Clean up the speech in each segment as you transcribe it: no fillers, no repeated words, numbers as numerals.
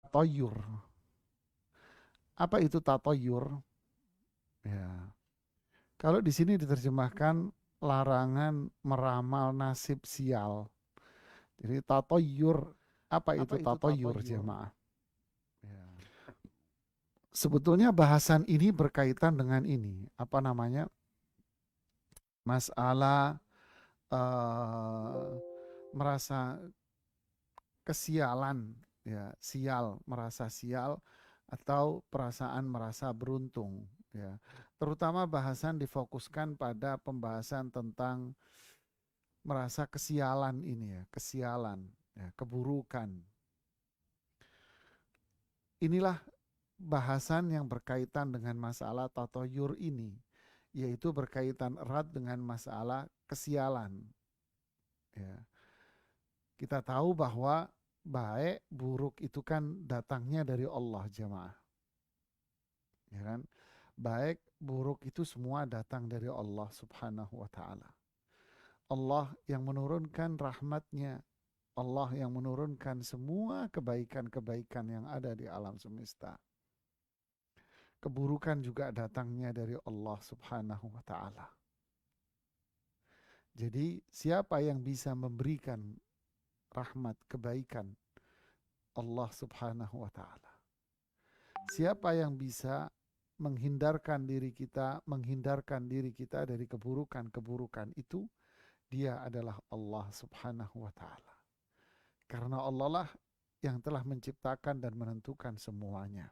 Toyur. Apa itu tatoyur? Ya. Kalau di sini diterjemahkan larangan meramal nasib sial. Jadi tatoyur, apa itu Apa itu tatoyur tatoyur? jemaah? Ya. Sebetulnya bahasan ini berkaitan dengan ini, apa namanya? Masalah merasa kesialan, ya, sial, merasa sial atau perasaan merasa beruntung, ya. Terutama bahasan difokuskan pada pembahasan tentang merasa kesialan ini ya, kesialan, ya, keburukan. Inilah bahasan yang berkaitan dengan masalah tatoyur ini, yaitu berkaitan erat dengan masalah kesialan. Ya. Kita tahu bahwa baik buruk itu kan datangnya dari Allah jemaah. Ya kan? Baik buruk itu semua datang dari Allah subhanahu wa ta'ala. Allah yang menurunkan rahmatnya, Allah yang menurunkan semua kebaikan-kebaikan yang ada di alam semesta. Keburukan juga datangnya dari Allah subhanahu wa ta'ala. Jadi siapa yang bisa memberikan rahmat kebaikan? Allah subhanahu wa ta'ala. Siapa yang bisa menghindarkan diri kita dari keburukan-keburukan itu? Dia adalah Allah subhanahu wa ta'ala. Karena Allah lah yang telah menciptakan dan menentukan semuanya.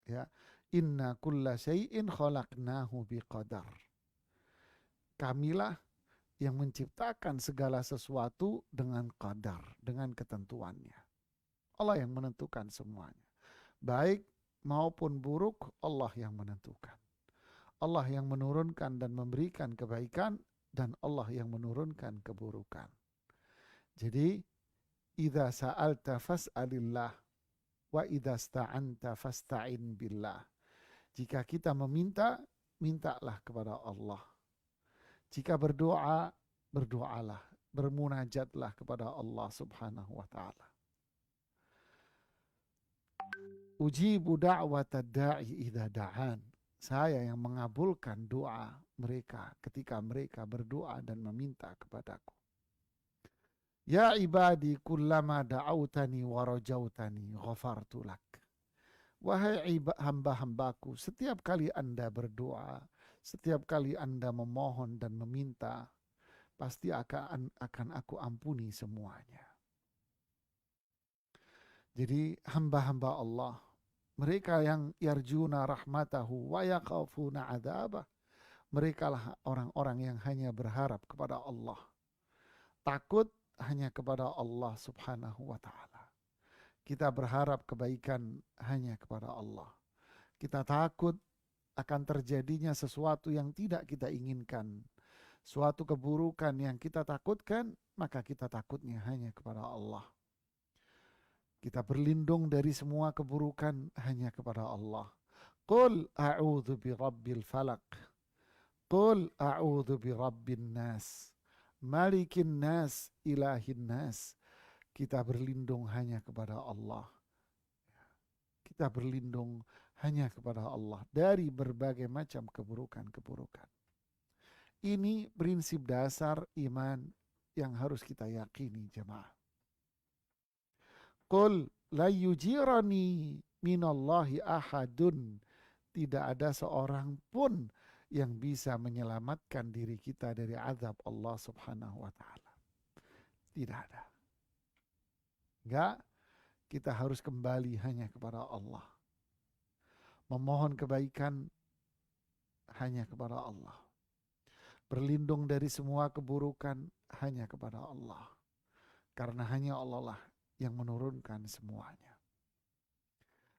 Ya, inna kulla syai'in khalaqnahu biqadar. Kamilah yang menciptakan segala sesuatu dengan qadar, dengan ketentuannya. Allah yang menentukan semuanya. Baik maupun buruk, Allah yang menentukan. Allah yang menurunkan dan memberikan kebaikan, dan Allah yang menurunkan keburukan. Jadi, idza sa'alta fas'alillah wa idza sta'anta fasta'in billah. Jika kita meminta, mintalah kepada Allah. Jika berdoa, berdoalah, bermunajatlah kepada Allah subhanahu wa ta'ala. Ujibu da'wata da'i idza da'an. Saya yang mengabulkan doa mereka ketika mereka berdoa dan meminta kepadaku. Ya ibadi kullama da'autani wa rajautani ghafartu lak. Wahai hamba-hambaku, setiap kali Anda berdoa, setiap kali Anda memohon dan meminta, pasti akan aku ampuni semuanya. Jadi hamba-hamba Allah, mereka yang yarjuna rahmatahu wa yakhafuna adzabah, mereka lah orang-orang yang hanya berharap kepada Allah. Takut hanya kepada Allah subhanahu wa ta'ala. Kita berharap kebaikan hanya kepada Allah. Kita takut akan terjadinya sesuatu yang tidak kita inginkan. Suatu keburukan yang kita takutkan, maka kita takutnya hanya kepada Allah. Kita berlindung dari semua keburukan hanya kepada Allah. Qul a'udzu birabbil falaq. Qul a'udzu birabbin nas. Malikin nas, ilahin nas. Kita berlindung hanya kepada Allah. Kita berlindung hanya kepada Allah dari berbagai macam keburukan-keburukan. Ini prinsip dasar iman yang harus kita yakini jemaah. Qul la yujirani minallahi ahadun. Tidak ada seorang pun yang bisa menyelamatkan diri kita dari azab Allah subhanahu wa ta'ala. Tidak ada. Enggak, kita harus kembali hanya kepada Allah. Memohon kebaikan hanya kepada Allah. Berlindung dari semua keburukan hanya kepada Allah. Karena hanya Allah lah yang menurunkan semuanya.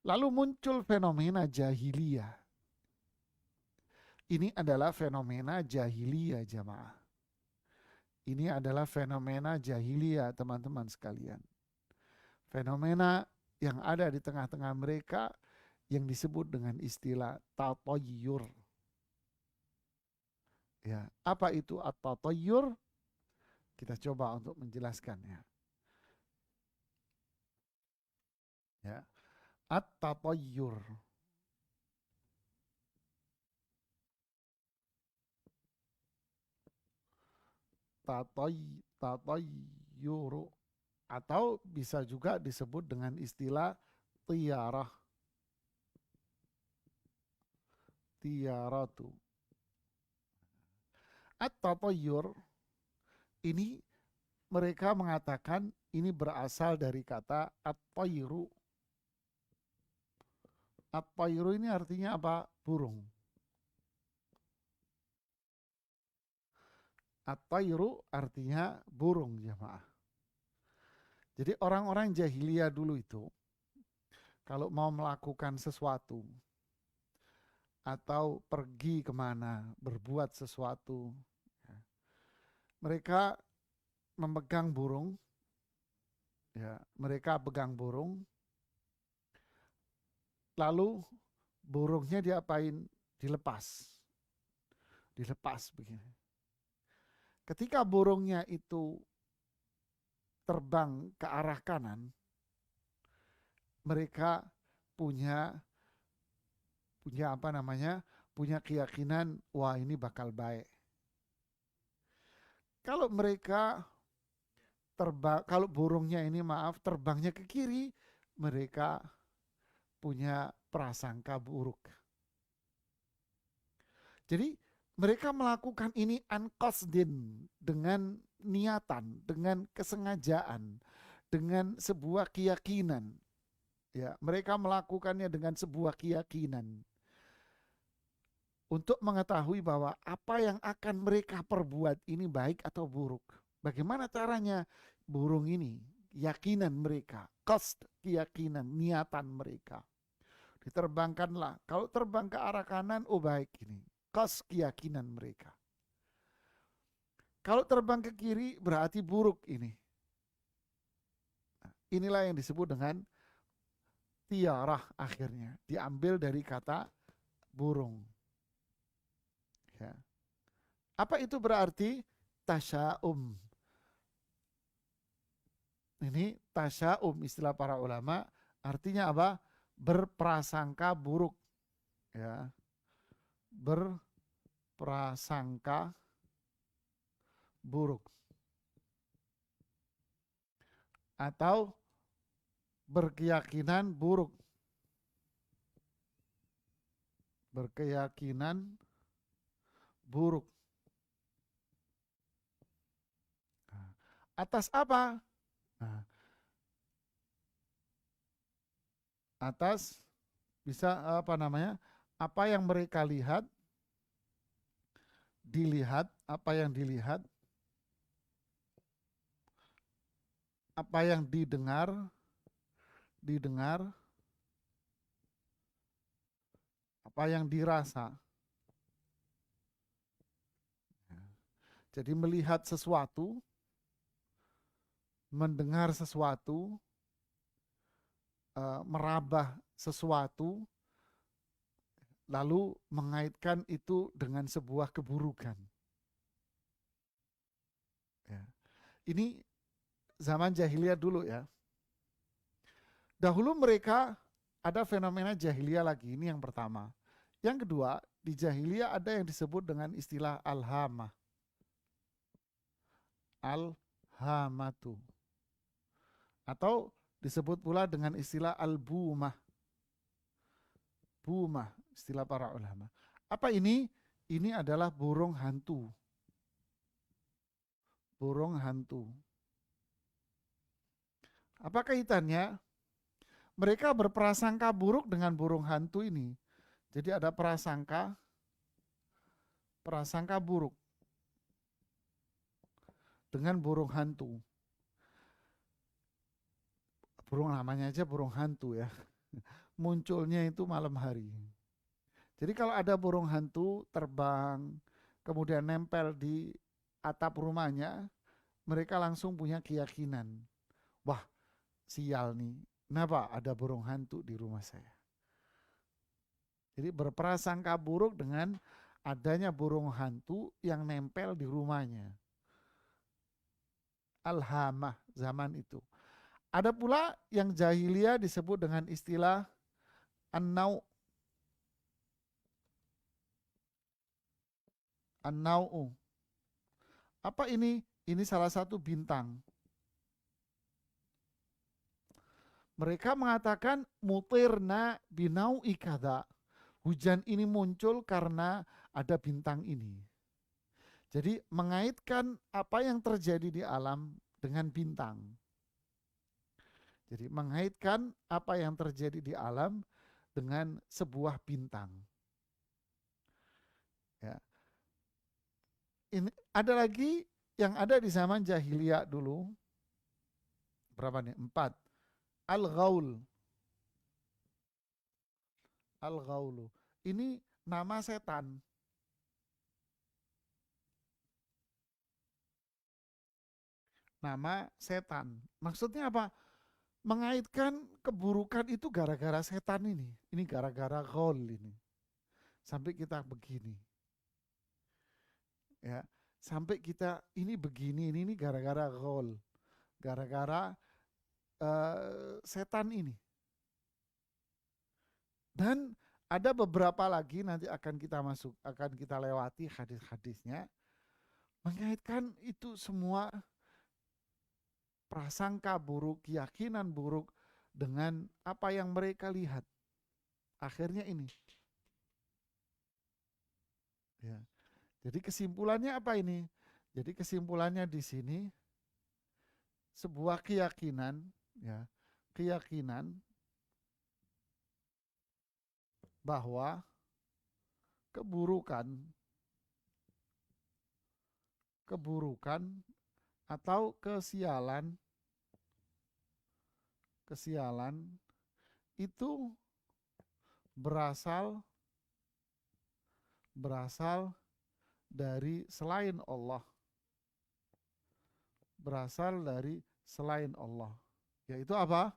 Lalu muncul fenomena jahiliyah. Ini adalah fenomena jahiliyah jamaah. Ini adalah fenomena jahiliyah teman-teman sekalian. Fenomena yang ada di tengah-tengah mereka yang disebut dengan istilah tatayyur. Ya, apa itu at-tatayyur? Kita coba untuk menjelaskannya. Ya. At-tatayyur. Tatayyuru. Atau bisa juga disebut dengan istilah tiyarah. Tiyaratu. At-tatayyur ini mereka mengatakan ini berasal dari kata at-tayru. At-tayru ini artinya apa? Burung. At-tayru artinya burung, jemaah. Jadi orang-orang jahiliyah dulu itu kalau mau melakukan sesuatu atau pergi kemana, berbuat sesuatu, ya, mereka memegang burung, ya, mereka pegang burung, lalu burungnya diapain? Dilepas begini. Ketika burungnya itu terbang ke arah kanan, mereka punya apa namanya? Punya keyakinan, wah ini bakal baik. Kalau mereka terbang, kalau burungnya ini terbangnya ke kiri, mereka punya prasangka buruk. Jadi mereka melakukan ini anqasdin, dengan niatan, dengan kesengajaan, dengan sebuah keyakinan. Ya, mereka melakukannya dengan sebuah keyakinan untuk mengetahui bahwa apa yang akan mereka perbuat ini baik atau buruk. Bagaimana caranya? Burung ini, keyakinan mereka, qasd, keyakinan, niatan mereka. Diterbangkanlah. Kalau terbang ke arah kanan, oh baik ini. Qasd, keyakinan mereka. Kalau terbang ke kiri, berarti buruk ini. Inilah yang disebut dengan tiarah akhirnya. Diambil dari kata burung. Ya. Apa itu berarti? Tasya'um. Ini tasya'um, istilah para ulama, artinya apa? Berprasangka buruk. Ya. Berprasangka buruk. Atau berkeyakinan buruk. Berkeyakinan buruk. Atas apa? Nah, atas bisa apa namanya? Apa yang mereka lihat, dilihat, apa yang dilihat, apa yang didengar, apa yang dirasa. Jadi melihat sesuatu, mendengar sesuatu, meraba sesuatu, lalu mengaitkan itu dengan sebuah keburukan. Ya. Ini zaman jahiliyah dulu ya. Dahulu mereka ada fenomena jahiliyah lagi, ini yang pertama. Yang kedua, di jahiliyah ada yang disebut dengan istilah al-hamah. Al-hamatu. Atau disebut pula dengan istilah al-bumah. Bumah, istilah para ulama. Apa ini? Ini adalah burung hantu. Burung hantu. Apa kaitannya? Mereka berprasangka buruk dengan burung hantu ini. Jadi ada prasangka buruk dengan burung hantu. Burung namanya aja burung hantu ya. Munculnya itu malam hari. Jadi kalau ada burung hantu terbang, kemudian nempel di atap rumahnya, mereka langsung punya keyakinan. Wah, sial nih. Kenapa ada burung hantu di rumah saya? Jadi berprasangka buruk dengan adanya burung hantu yang nempel di rumahnya. Alhamah zaman itu. Ada pula yang jahiliyah disebut dengan istilah an-nau'. An-nau'u. Apa ini? Ini salah satu bintang. Mereka mengatakan mutirna binau'i kada. Hujan ini muncul karena ada bintang ini. Jadi mengaitkan apa yang terjadi di alam dengan bintang. Jadi mengaitkan apa yang terjadi di alam dengan sebuah bintang. Ya. Ini ada lagi yang ada di zaman jahiliyah dulu. Berapa nih? 4. Al-Ghaul. Al-Ghaulu. Ini nama setan. Nama setan. Maksudnya apa? Mengaitkan keburukan itu gara-gara setan ini. Ini gara-gara ghaul ini. Sampai kita begini. Ya, sampai kita ini begini, ini gara-gara ghaul. Gara-gara setan ini. Dan ada beberapa lagi nanti akan kita lewati hadis-hadisnya, mengaitkan itu semua prasangka buruk, keyakinan buruk dengan apa yang mereka lihat. Akhirnya ini. Ya. Jadi kesimpulannya apa ini? Jadi kesimpulannya di sini sebuah keyakinan, ya, keyakinan bahwa keburukan atau kesialan itu berasal dari selain Allah. Berasal dari selain Allah. Yaitu apa?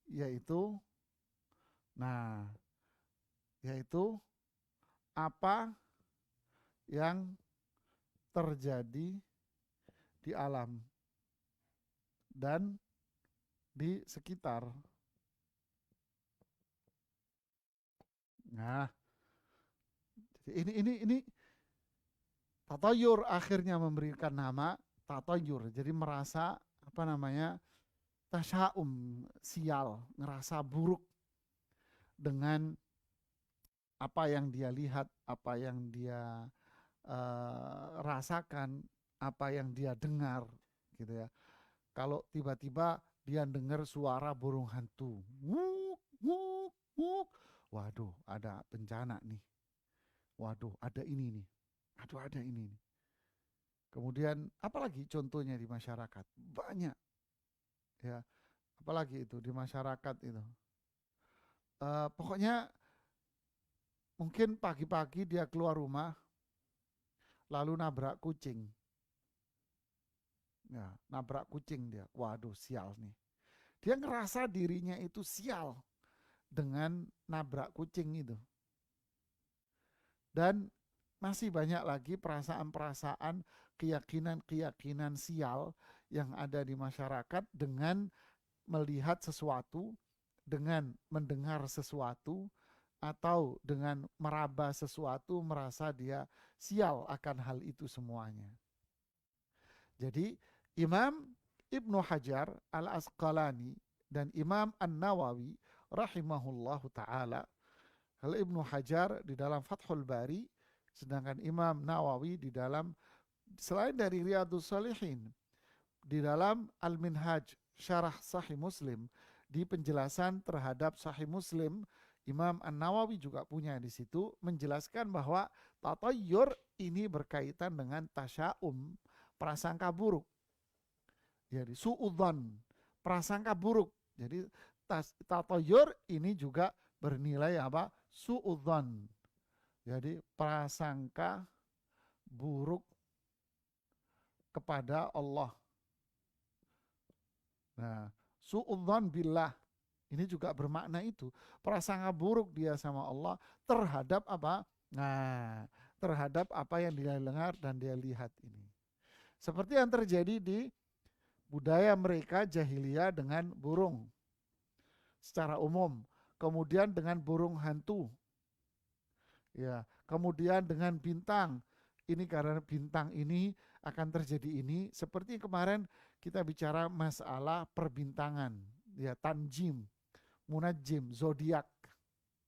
Yaitu apa yang terjadi di alam dan di sekitar. Nah, ini tatayur akhirnya memberikan nama tatayur. Jadi merasa apa namanya? Tasya'um, sial, ngerasa buruk dengan apa yang dia lihat, apa yang dia rasakan, apa yang dia dengar, gitu ya. Kalau tiba-tiba dia dengar suara burung hantu, wuk, wuk, wuk, waduh, ada bencana nih, waduh, ada ini nih, aduh, ada ini nih. Kemudian apalagi contohnya di masyarakat banyak, ya, apalagi itu di masyarakat itu. Pokoknya mungkin pagi-pagi dia keluar rumah, lalu nabrak kucing. Ya, nabrak kucing dia. Waduh, sial nih. Dia ngerasa dirinya itu sial dengan nabrak kucing itu. Dan masih banyak lagi perasaan-perasaan, keyakinan-keyakinan sial yang ada di masyarakat dengan melihat sesuatu, dengan mendengar sesuatu, atau dengan meraba sesuatu, merasa dia sial akan hal itu semuanya. Jadi Imam Ibnu Hajar Al-Asqalani dan Imam An-Nawawi rahimahullahu ta'ala, kalau Ibnu Hajar di dalam Fathul Bari, sedangkan Imam Nawawi di dalam, selain dari Riyadhus Shalihin, di dalam Al-Minhaj Syarah Sahih Muslim, di penjelasan terhadap Sahih Muslim, Imam An-Nawawi juga punya di situ menjelaskan bahwa tatayyur ini berkaitan dengan tasya'um, prasangka buruk. Jadi su'udzon, prasangka buruk. Jadi tatayyur ini juga bernilai apa? Su'udzon. Jadi prasangka buruk kepada Allah. Nah, su'udzon billah ini juga bermakna itu. Prasangka buruk dia sama Allah terhadap apa? Nah, terhadap apa yang dia dengar dan dia lihat ini. Seperti yang terjadi di Budaya mereka jahiliyah dengan burung secara umum, kemudian dengan burung hantu, ya, kemudian dengan bintang. Ini karena bintang ini akan terjadi ini, seperti kemarin kita bicara masalah perbintangan, ya, tanjim, munajim, zodiak,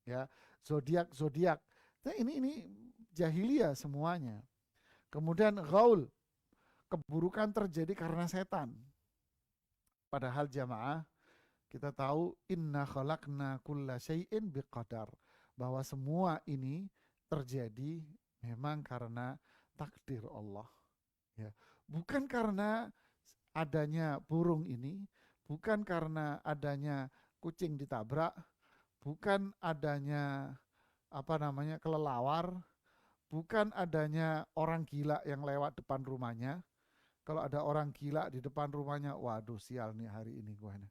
ya, zodiak. Nah, ini jahiliyah semuanya. Kemudian gaul, keburukan terjadi karena setan. Padahal jamaah, kita tahu inna khalaqna kulla syai'in biqadar, bahwa semua ini terjadi memang karena takdir Allah, ya. Bukan karena adanya burung ini, bukan karena adanya kucing ditabrak, bukan adanya kelelawar, bukan adanya orang gila yang lewat depan rumahnya. Kalau ada orang gila di depan rumahnya, waduh sial nih hari ini gue nih.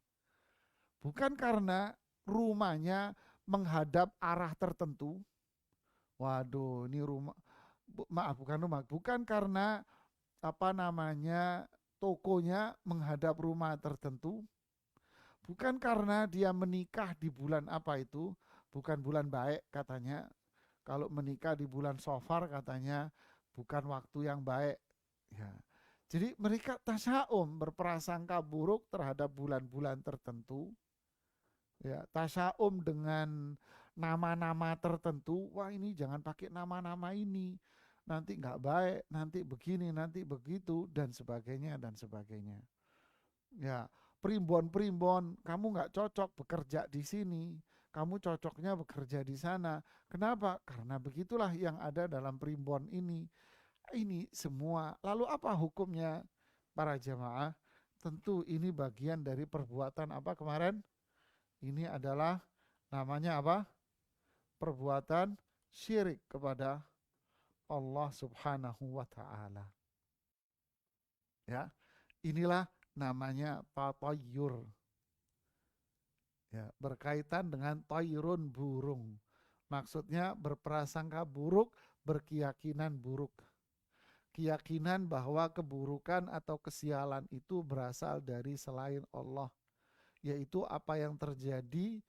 Bukan karena rumahnya menghadap arah tertentu. Waduh, ini rumah, maaf, bukan rumah. Bukan karena tokonya menghadap rumah tertentu. Bukan karena dia menikah di bulan apa itu, bukan bulan baik katanya. Kalau menikah di bulan Safar katanya bukan waktu yang baik. Ya. Jadi mereka tasaum, berprasangka buruk terhadap bulan-bulan tertentu, ya, tasaum dengan nama-nama tertentu. Wah, ini jangan pakai nama-nama ini, nanti nggak baik, nanti begini, nanti begitu, dan sebagainya dan sebagainya. Ya, primbon-primbon, kamu nggak cocok bekerja di sini, kamu cocoknya bekerja di sana. Kenapa? Karena begitulah yang ada dalam primbon ini. Ini semua. Lalu apa hukumnya para jamaah? Tentu ini bagian dari perbuatan apa kemarin? Ini adalah namanya apa? Perbuatan syirik kepada Allah Subhanahu wa taala. Ya. Inilah namanya tatayyur. Ya, berkaitan dengan tayrun, burung. Maksudnya berprasangka buruk, berkeyakinan buruk. Keyakinan bahwa keburukan atau kesialan itu berasal dari selain Allah, yaitu apa yang terjadi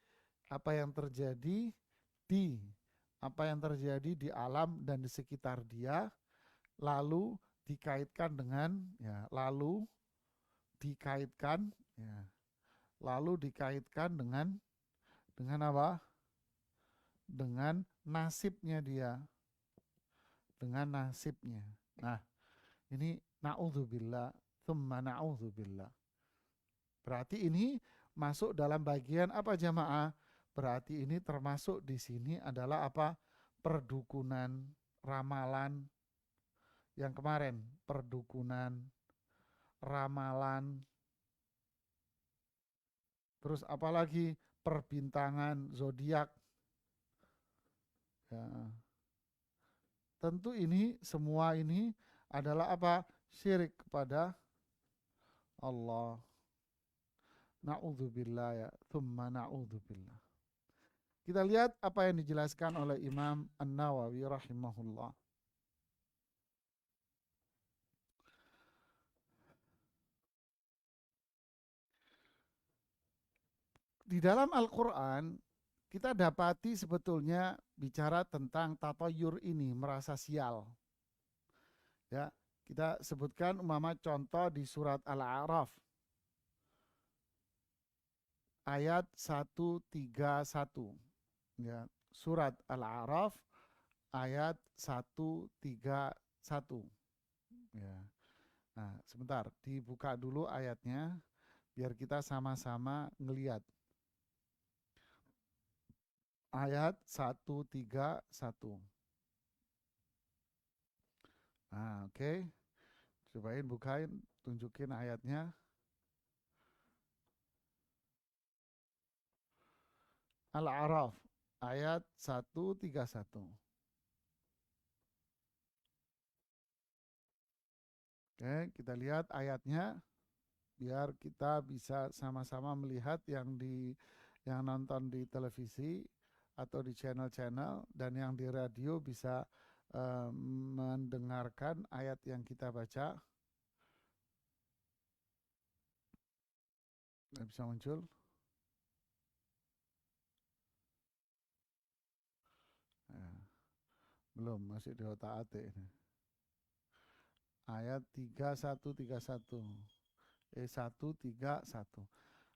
di di alam dan di sekitar dia, lalu dikaitkan dengan, ya, dikaitkan ya lalu dikaitkan dengan apa? Dengan nasibnya dia, dengan nasibnya. Nah, ini naudzubillah, tsumma naudzubillah. Berarti ini masuk dalam bagian apa jamaah? Berarti ini termasuk di sini adalah apa? Perdukunan, ramalan yang kemarin, perdukunan, ramalan, terus apalagi perbintangan, zodiak. Ya. Tentu ini semua ini adalah apa? Syirik kepada Allah. Na'udzubillah, ya, thumma na'udzubillah. Kita lihat apa yang dijelaskan oleh Imam An-Nawawi rahimahullah. Di dalam Al-Quran kita dapati sebetulnya bicara tentang tatayur ini, merasa sial. Ya, kita sebutkan umpama contoh di surat Al-A'raf ayat 131. Ya, surat Al-A'raf ayat 131. Ya. Nah, sebentar, dibuka dulu ayatnya biar kita sama-sama ngelihat. Ayat 131. Nah, oke. Okay. Cobain bukain, tunjukin ayatnya. Al-A'raf ayat 131. Oke, kita lihat ayatnya biar kita bisa sama-sama melihat yang nonton di televisi atau di channel-channel, dan yang di radio bisa mendengarkan ayat yang kita baca. Nggak bisa muncul. Ya, belum, masih di otak atik ini. Ayat 3131. 131.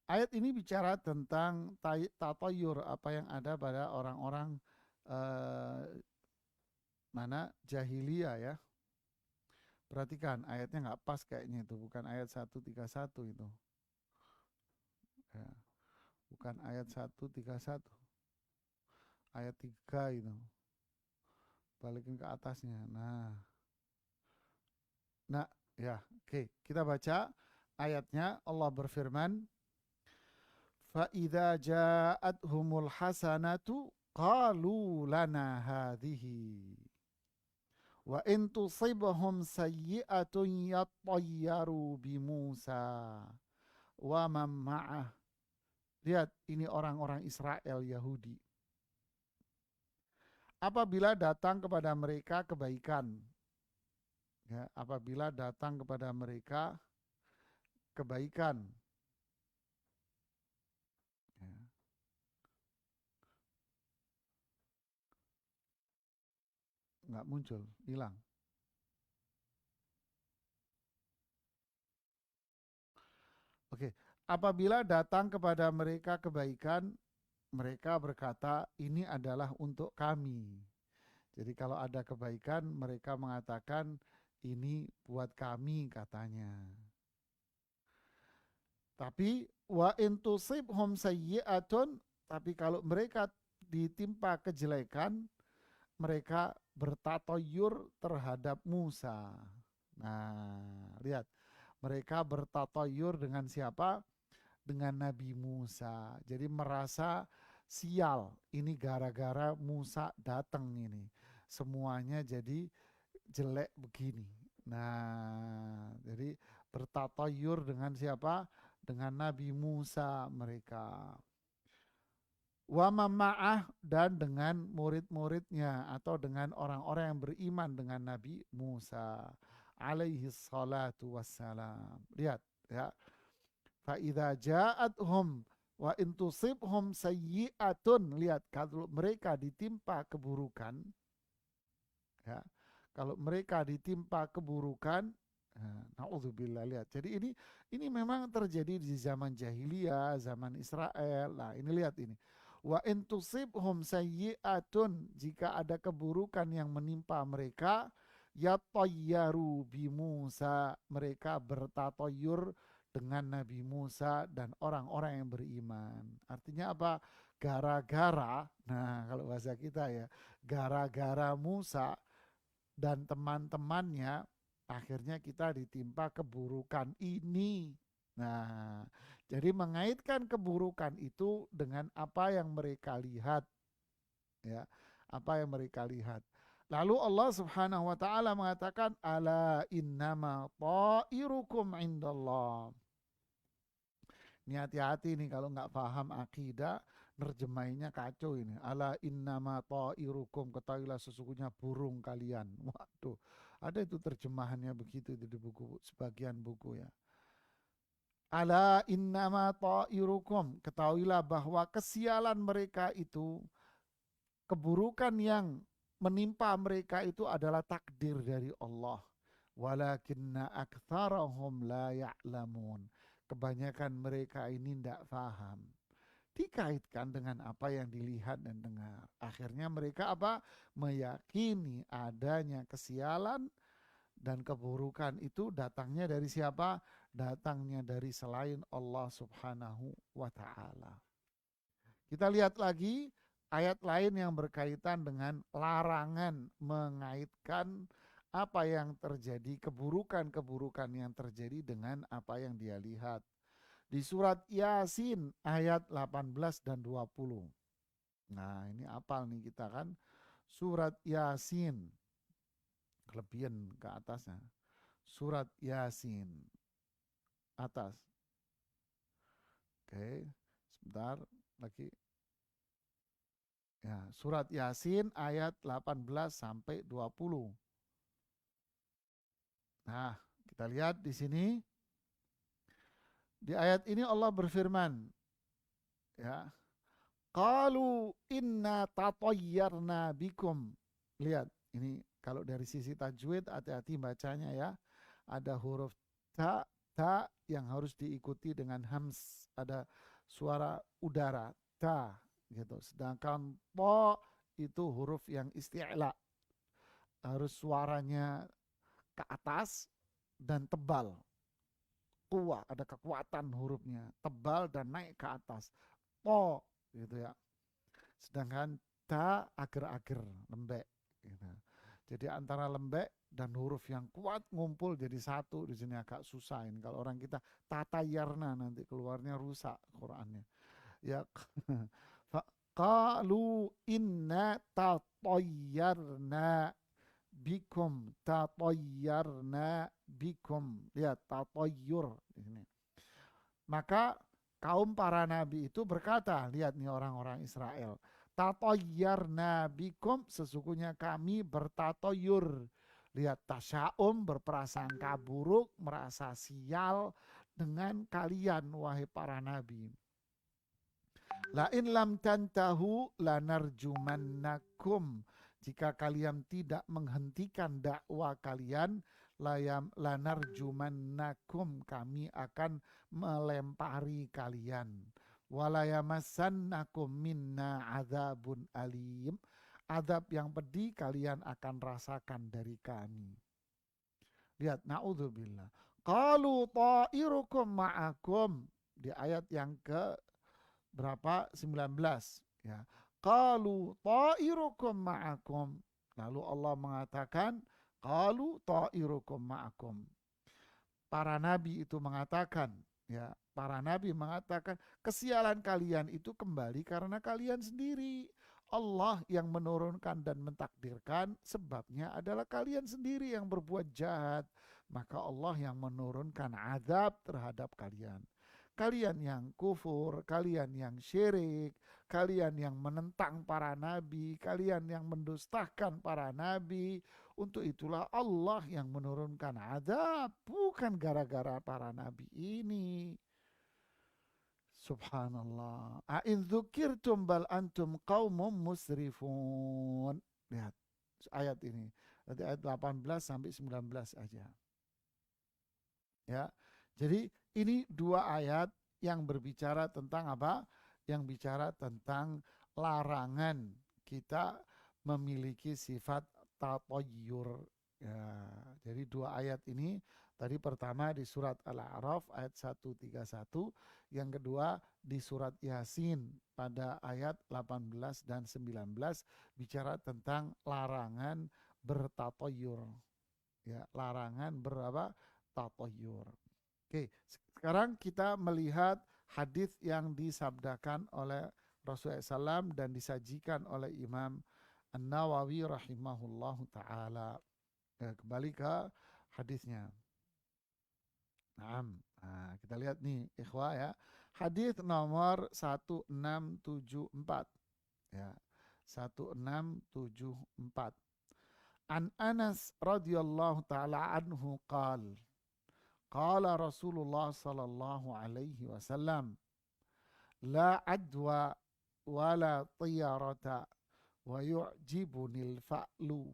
Ayat ini bicara tentang tatayur, apa yang ada pada orang-orang eh, mana jahiliyah ya. Perhatikan ayatnya nggak pas kayaknya itu, bukan ayat 131 itu. Ya, bukan ayat 131. Ayat 3 itu. Balikin ke atasnya. Nah, ya, oke. Kita baca ayatnya. Allah berfirman, فَإِذَا جَاءَتْهُمُ الْحَسَنَةُ قَالُوا لَنَا هَذِهِ وَإِنْ تُصِبْهُمْ سَيِّئَةٌ يَطَّيَّرُوا بِمُوسَى وَمَنْ مَعَهُ. Lihat, ini orang-orang Israel Yahudi. Apabila datang kepada mereka kebaikan, ya, apabila datang kepada mereka kebaikan, ya, nggak muncul, hilang. Oke, apabila datang kepada mereka kebaikan, mereka berkata, ini adalah untuk kami. Jadi kalau ada kebaikan, mereka mengatakan, ini buat kami katanya. Tapi wa intusibhum sayyi'atun, tapi kalau mereka ditimpa kejelekan, mereka bertatoyur terhadap Musa. Nah, lihat, mereka bertatoyur dengan siapa? Dengan Nabi Musa. Jadi merasa sial, ini gara-gara Musa datang ini. Semuanya jadi jelek begini. Nah, jadi bertatoyur dengan siapa? Dengan Nabi Musa mereka. Wa mama'ah, dan dengan murid-muridnya atau dengan orang-orang yang beriman dengan Nabi Musa alaihi salatu wassalam. Lihat ya. Fa idza ja'atuhum wa intusibhum sayyi'atun. Lihat, kalau mereka ditimpa keburukan, ya. Kalau mereka ditimpa keburukan, naudzubillah, lihat. Jadi ini memang terjadi di zaman jahiliyah, zaman Israel. Nah, ini lihat ini. Wa intusibhum sayyi'atun, jika ada keburukan yang menimpa mereka, ya tayyaru bi Musa, mereka bertatoyur dengan Nabi Musa dan orang-orang yang beriman. Artinya apa? Gara-gara, nah kalau bahasa kita ya, gara-gara Musa dan teman-temannya, akhirnya kita ditimpa keburukan ini. Nah, jadi mengaitkan keburukan itu dengan apa yang mereka lihat, ya, apa yang mereka lihat. Lalu Allah Subhanahu wa taala mengatakan, ala innama ta'irukum indallah. Ini hati-hati nih kalau nggak paham akidah, nerjemahinnya kacau ini. Ala innama ta'irukum, ketahuilah sesungguhnya burung kalian. Waduh, ada itu terjemahannya begitu di buku, sebagian buku ya. Ala innama ta'irukum, ketahuilah bahwa kesialan mereka itu, keburukan yang menimpa mereka itu adalah takdir dari Allah. Walakinna aktsarahum la ya'lamun. Kebanyakan mereka ini tidak paham. Dikaitkan dengan apa yang dilihat dan dengar. Akhirnya mereka apa? Meyakini adanya kesialan dan keburukan itu datangnya dari siapa? Datangnya dari selain Allah Subhanahu wa taala. Kita lihat lagi ayat lain yang berkaitan dengan larangan mengaitkan apa yang terjadi, keburukan-keburukan yang terjadi dengan apa yang dia lihat. Di surat Yasin ayat 18 dan 20. Nah, ini apal nih kita kan. Surat Yasin. Kelebihan ke atasnya. Surat Yasin. Atas. Oke, sebentar lagi. Ya, surat Yasin ayat 18 sampai 20. Nah, kita lihat di sini. Di ayat ini Allah berfirman, ya, qalu inna tatayyarna bikum. Lihat, ini kalau dari sisi tajwid hati-hati bacanya ya. Ada huruf ta yang harus diikuti dengan hams, ada suara udara ta gitu. Sedangkan po itu huruf yang isti'la, harus suaranya ke atas dan tebal. Kuah, ada kekuatan hurufnya, tebal dan naik ke atas. Po gitu ya. Sedangkan ta ager-ager, lembek gitu. Jadi antara lembek dan huruf yang kuat ngumpul jadi satu di sini agak susah ini. Kalau orang kita tatayarna nanti keluarnya rusak Qur'annya. Ya qalu inna tatayyarna bikum, tatayyarna bikum. Lihat tatayyur di sini. Maka kaum para nabi itu berkata, lihat nih orang-orang Israel, tatayyarna bikum, sesungguhnya kami bertatoyur. Lihat, tasyaum, berprasangka buruk, merasa sial dengan kalian wahai para nabi. La in lam tantahu lanarjumannakum. Jika kalian tidak menghentikan dakwah kalian, lanarjumannakum, kami akan melempari kalian. Walayamassannakum minna adzabun alim. Azab yang pedih kalian akan rasakan dari kami. Lihat, naudzubillah. Qalu ta'irukum ma'akum. Di ayat yang ke berapa? 19 ya. Qalu ta'irukum ma'akum. Lalu Allah mengatakan qalu ta'irukum ma'akum. Para nabi itu mengatakan, ya, para nabi mengatakan kesialan kalian itu kembali karena kalian sendiri. Allah yang menurunkan dan mentakdirkan, sebabnya adalah kalian sendiri yang berbuat jahat. Maka Allah yang menurunkan azab terhadap kalian. Kalian yang kufur, kalian yang syirik, kalian yang menentang para nabi, kalian yang mendustakan para nabi. Untuk itulah Allah yang menurunkan azab, bukan gara-gara para nabi ini. Subhanallah. A'in dzukirtum bal antum qaumum musrifun. Lihat ayat ini. Dari ayat 18 sampai 19 aja. Ya. Jadi ini dua ayat yang berbicara tentang apa? Yang bicara tentang larangan kita memiliki sifat tatayyur. Ya, jadi dua ayat ini, tadi pertama di surat Al-A'raf ayat 131, yang kedua di surat Yasin pada ayat 18 dan 19 bicara tentang larangan bertatayyur. Ya, larangan berapa? Tatayyur. Oke, sekarang kita melihat hadis yang disabdakan oleh Rasulullah SAW dan disajikan oleh Imam An-Nawawi rahimahullahu ta'ala. Kembali ke hadisnya. Nah, kita lihat nih ikhwah ya. Hadis nomor 1674. Ya, 1674. An Anas radhiyallahu ta'ala anhu qala Rasulullah sallallahu alaihi wasallam la adwa wala tiyarata wa yu'jibunil fa'lu.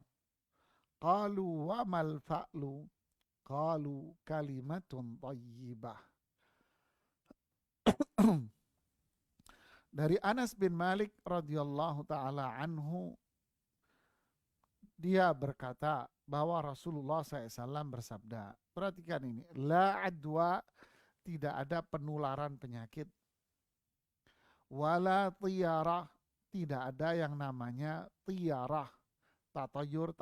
Qalu wa mal fa'lu? Qalu kalimatun thayyibah. Dari Anas bin Malik radhiyallahu taala anhu, dia berkata bahwa Rasulullah SAW bersabda, perhatikan ini, la adwa, tidak ada penularan penyakit, wala tiyarah, tidak ada yang namanya tiyarah, tatayur,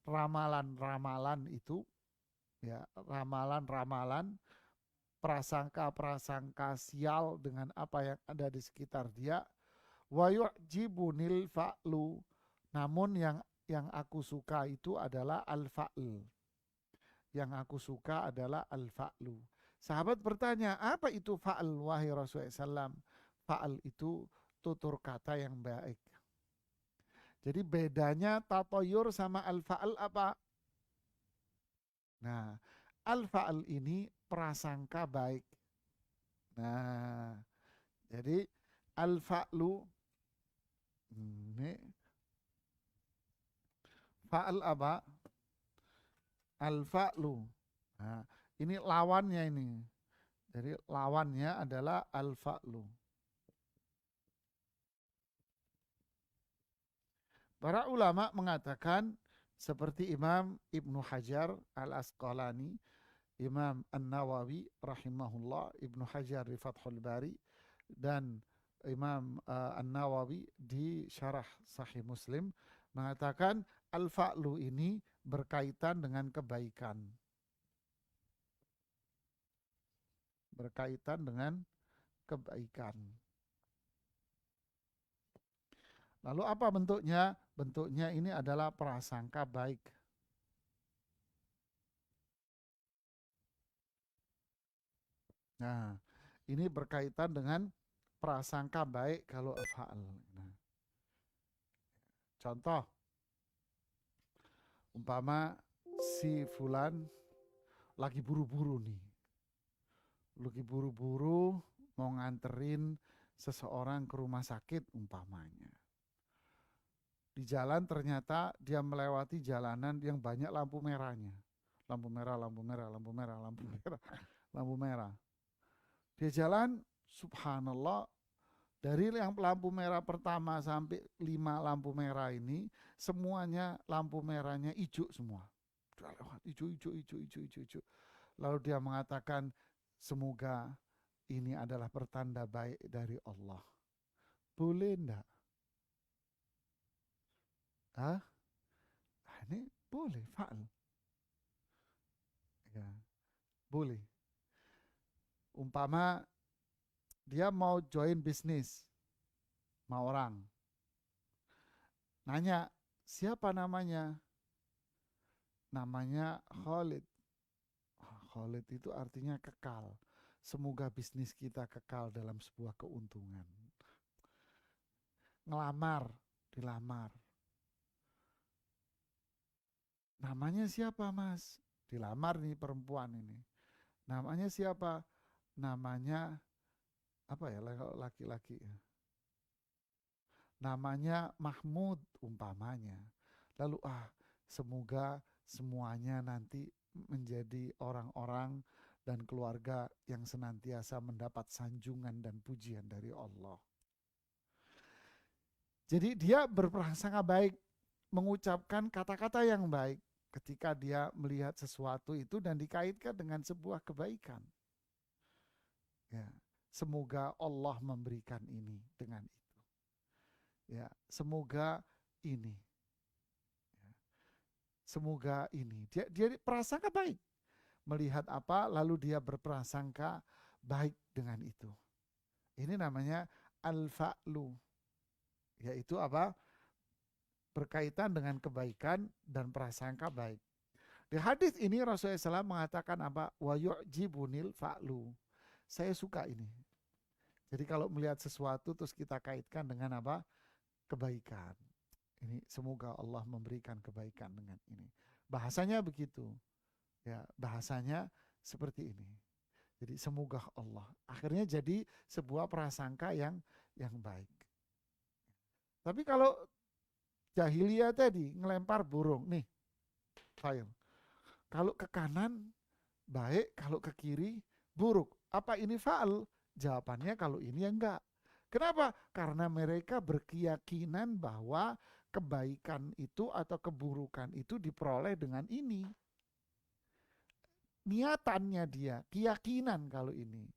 ramalan-ramalan itu, ya, ramalan-ramalan, prasangka-prasangka sial dengan apa yang ada di sekitar dia. Wa yu'jibunil fa'lu, namun yang aku suka itu adalah al-fa'l. Yang aku suka adalah al-fa'lu. Sahabat bertanya, apa itu fa'al wahai Rasulullah SAW? Fa'al itu tutur kata yang baik. Jadi bedanya tatoyur sama al-fa'al apa? Nah, al-fa'al ini prasangka baik. Nah, jadi al-fa'lu ini fa'al apa? Al-fa'lu. Nah, ini lawannya ini. Jadi lawannya adalah al-fa'lu. Para ulama mengatakan seperti Imam Ibnu Hajar Al-Asqalani, Imam An-Nawawi rahimahullah, Ibnu Hajar di Fathul Bari, dan Imam An-Nawawi di Syarah Sahih Muslim mengatakan al-fa'lu ini berkaitan dengan kebaikan. Berkaitan dengan kebaikan. Lalu apa bentuknya? Bentuknya ini adalah prasangka baik. Nah, ini berkaitan dengan prasangka baik kalau af'al. Nah, contoh, umpama si fulan lagi buru-buru nih. Lagi buru-buru mau nganterin seseorang ke rumah sakit umpamanya. Di jalan ternyata dia melewati jalanan yang banyak lampu merahnya. Lampu merah, lampu merah, lampu merah, lampu merah, lampu merah. Dia jalan, subhanallah, dari yang lampu merah pertama sampai 5 lampu merah ini, semuanya lampu merahnya hijau semua. Sudah lewat, hijau, hijau, hijau, hijau, hijau, hijau. Lalu dia mengatakan, semoga ini adalah pertanda baik dari Allah. Boleh enggak? Hah? Ini boleh, fa'al. Ya, boleh. Umpama dia mau join bisnis sama orang. Nanya, siapa namanya? Namanya Khalid. Khalid itu artinya kekal. Semoga bisnis kita kekal dalam sebuah keuntungan. Ngelamar, dilamar. Namanya siapa, Mas? Dilamar nih perempuan ini. Namanya siapa? Namanya apa ya, laki-laki ya. Namanya Mahmud umpamanya. Lalu semoga semuanya nanti menjadi orang-orang dan keluarga yang senantiasa mendapat sanjungan dan pujian dari Allah. Jadi dia berprasangka baik, mengucapkan kata-kata yang baik ketika dia melihat sesuatu itu dan dikaitkan dengan sebuah kebaikan. Ya, semoga Allah memberikan ini dengan itu. Ya, semoga ini. Ya, semoga ini. Dia prasangka baik. Melihat apa lalu dia berprasangka baik dengan itu. Ini namanya al-fa'lu. Yaitu apa? Berkaitan dengan kebaikan dan prasangka baik. Di hadis ini Rasulullah SAW mengatakan apa? Wa yu'jibunil fa'lu. Saya suka ini. Jadi kalau melihat sesuatu terus kita kaitkan dengan apa? Kebaikan. Ini semoga Allah memberikan kebaikan dengan ini. Bahasanya begitu. Ya, bahasanya seperti ini. Jadi semoga Allah. Akhirnya jadi sebuah prasangka yang baik. Tapi kalau jahiliyah tadi ngelempar burung, nih, file. Kalau ke kanan baik, kalau ke kiri buruk. Apa ini fa'al? Jawabannya kalau ini enggak. Kenapa? Karena mereka berkeyakinan bahwa kebaikan itu atau keburukan itu diperoleh dengan ini. Niatannya dia, keyakinan kalau ini.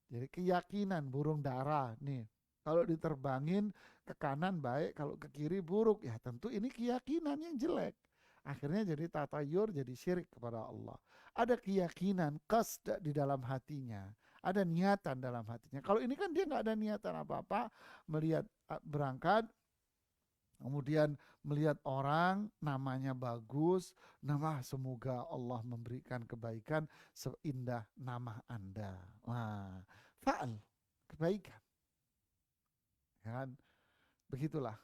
Jadi keyakinan burung dara nih. Kalau diterbangin ke kanan baik, kalau ke kiri buruk. Ya tentu ini keyakinan yang jelek. Akhirnya jadi tatayur, jadi syirik kepada Allah. Ada keyakinan, qasd di dalam hatinya. Ada niatan dalam hatinya. Kalau ini kan dia nggak ada niatan apa-apa. Melihat berangkat, kemudian melihat orang namanya bagus, nama semoga Allah memberikan kebaikan seindah nama Anda. Wah, fa'al, kebaikan. Ya kan? Begitulah.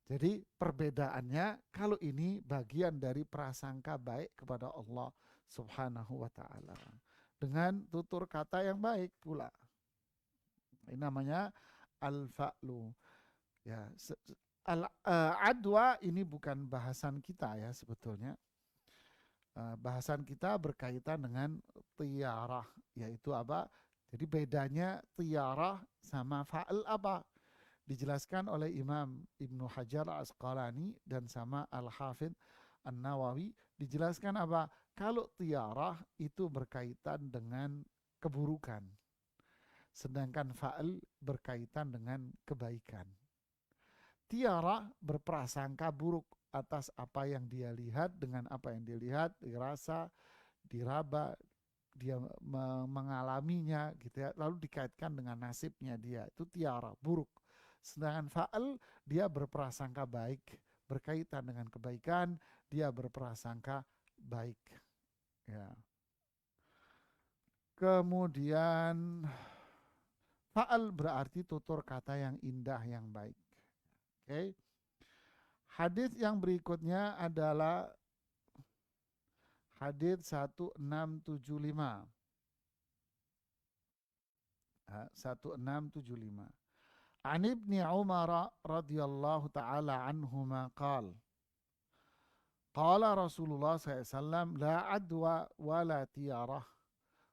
Jadi perbedaannya kalau ini bagian dari prasangka baik kepada Allah Subhanahu wa taala. Dengan tutur kata yang baik pula. Ini namanya al-fa'lu. Ya, adwa ini bukan bahasan kita ya sebetulnya. Bahasan kita berkaitan dengan tiarah, yaitu apa? Jadi bedanya tiarah sama fa'al apa? Dijelaskan oleh Imam Ibnu Hajar Asqalani dan sama Al-Hafidh An-Nawawi. Dijelaskan apa? Kalau tiarah itu berkaitan dengan keburukan, sedangkan fa'al berkaitan dengan kebaikan. Tiara berprasangka buruk atas apa yang dia lihat, dengan apa yang dia lihat, dirasa, diraba, dia mengalaminya gitu ya, lalu dikaitkan dengan nasibnya dia, itu tiara buruk. Sedangkan fa'al dia berprasangka baik, berkaitan dengan kebaikan, dia berprasangka baik ya. Kemudian fa'al berarti tutur kata yang indah, yang baik. Oke. Hadis yang berikutnya adalah hadis 1675. 1675. An Ibni Umar radhiyallahu taala anhuma qala qala Rasulullah SAW la adwa wa la tiyarah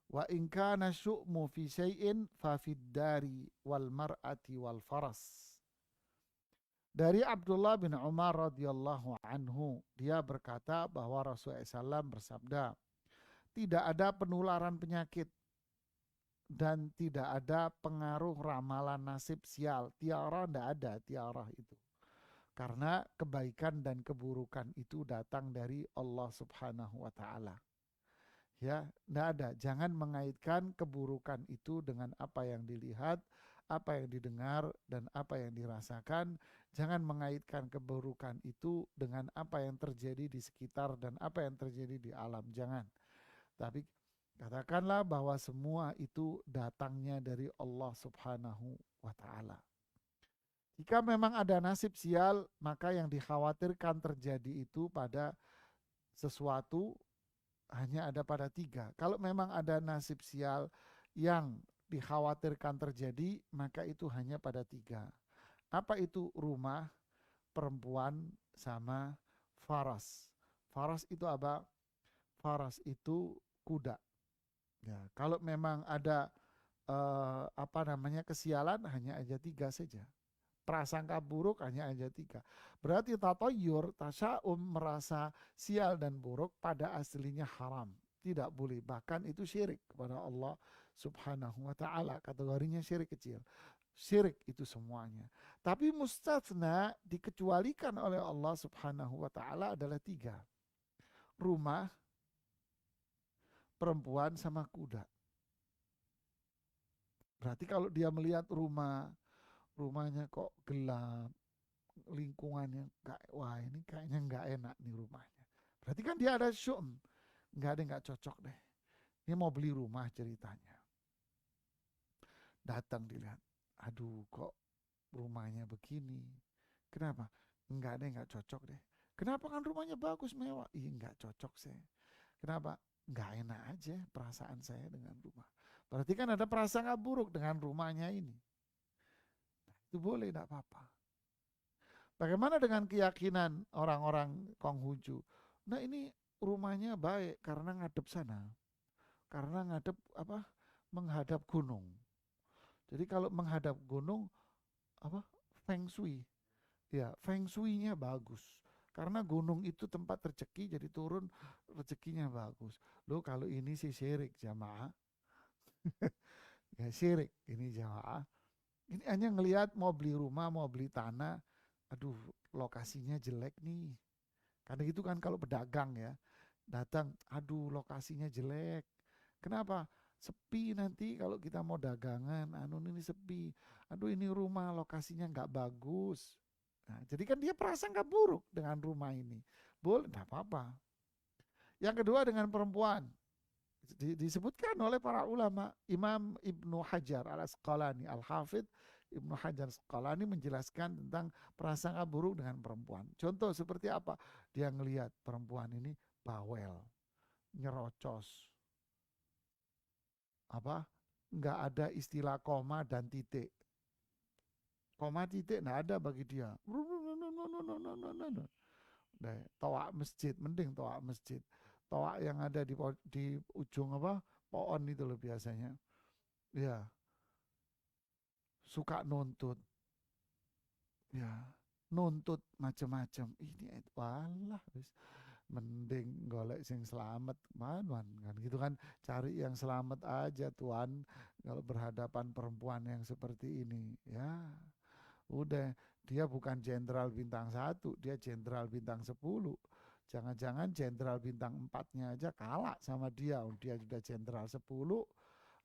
wa in kana syu'mu fi syai'in fa fid dari wal mar'ati wal faras. Dari Abdullah bin Umar radhiyallahu anhu, dia berkata bahwa Rasulullah SAW bersabda, tidak ada penularan penyakit dan tidak ada pengaruh ramalan nasib sial. Tiara tidak ada, tiara itu. Karena kebaikan dan keburukan itu datang dari Allah Subhanahu wa taala. Ya, tidak ada. Jangan mengaitkan keburukan itu dengan apa yang dilihat, apa yang didengar, dan apa yang dirasakan. Jangan mengaitkan keburukan itu dengan apa yang terjadi di sekitar dan apa yang terjadi di alam. Jangan. Tapi katakanlah bahwa semua itu datangnya dari Allah Subhanahu wa taala. Jika memang ada nasib sial, maka yang dikhawatirkan terjadi itu pada sesuatu hanya ada pada 3. Kalau memang ada nasib sial yang dikhawatirkan terjadi, maka itu hanya pada 3. Apa itu? Rumah, perempuan, sama faras. Faras itu apa? Faras itu kuda. Ya, kalau memang ada kesialan, hanya aja 3 saja. Prasangka buruk hanya aja 3. Berarti tatoyur, tasya'um, merasa sial dan buruk pada aslinya haram. Tidak boleh, bahkan itu syirik kepada Allah Subhanahu wa ta'ala. Kategorinya syirik kecil. Syirik itu semuanya. Tapi mustatsna, dikecualikan oleh Allah Subhanahu wa ta'ala adalah 3. Rumah, perempuan, sama kuda. Berarti kalau dia melihat rumahnya kok gelap, lingkungannya wah ini kayaknya nggak enak nih rumahnya. Berarti kan dia ada syum, nggak ada, nggak cocok deh. Dia mau beli rumah ceritanya. Datang dilihat, aduh kok rumahnya begini. Kenapa? Nggak ada, nggak cocok deh. Kenapa? Kan rumahnya bagus, mewah. Iya, nggak cocok saya. Kenapa? Nggak enak aja perasaan saya dengan rumah. Berarti kan ada perasaan buruk dengan rumahnya ini. Itu boleh, tidak apa-apa. Bagaimana dengan keyakinan orang-orang Konghucu? Nah ini rumahnya baik karena ngadep sana, karena ngadep apa? Menghadap gunung. Jadi kalau menghadap gunung apa? Feng Shui. Ya, Feng Shui-nya bagus. Karena gunung itu tempat rezeki, jadi turun rezekinya bagus. Loh kalau ini sih syirik jamaah. Ya syirik ini jamaah. Ini hanya ngelihat mau beli rumah, mau beli tanah. Aduh, lokasinya jelek nih. Karena gitu kan kalau pedagang ya, datang, aduh lokasinya jelek. Kenapa? Sepi nanti kalau kita mau dagangan, ini sepi. Aduh ini rumah lokasinya nggak bagus. Nah, jadi kan dia prasangka buruk dengan rumah ini. Boleh, nggak apa-apa. Yang kedua dengan perempuan. Disebutkan oleh para ulama. Imam Ibnu Hajar Al-Asqalani, Al-Hafidh Ibnu Hajar Al-Asqalani menjelaskan tentang prasangka buruk dengan perempuan. Contoh seperti apa? Dia ngelihat perempuan ini bawel, nyerocos, apa? nggak ada istilah koma dan titik. Koma titik nggak ada bagi dia. Toa masjid, mending toa masjid. Toa yang ada di ujung apa pohon itu loh biasanya. Ya, suka nuntut. Ya, nuntut macam-macam. Ini itu walah wis mending golek sing selamat man kan gitu kan, cari yang selamat aja Tuhan kalau berhadapan perempuan yang seperti ini ya. Udah, dia bukan jenderal bintang 1, dia jenderal bintang 10. Jangan-jangan jenderal bintang 4-nya aja kalah sama dia. Dia sudah jenderal 10.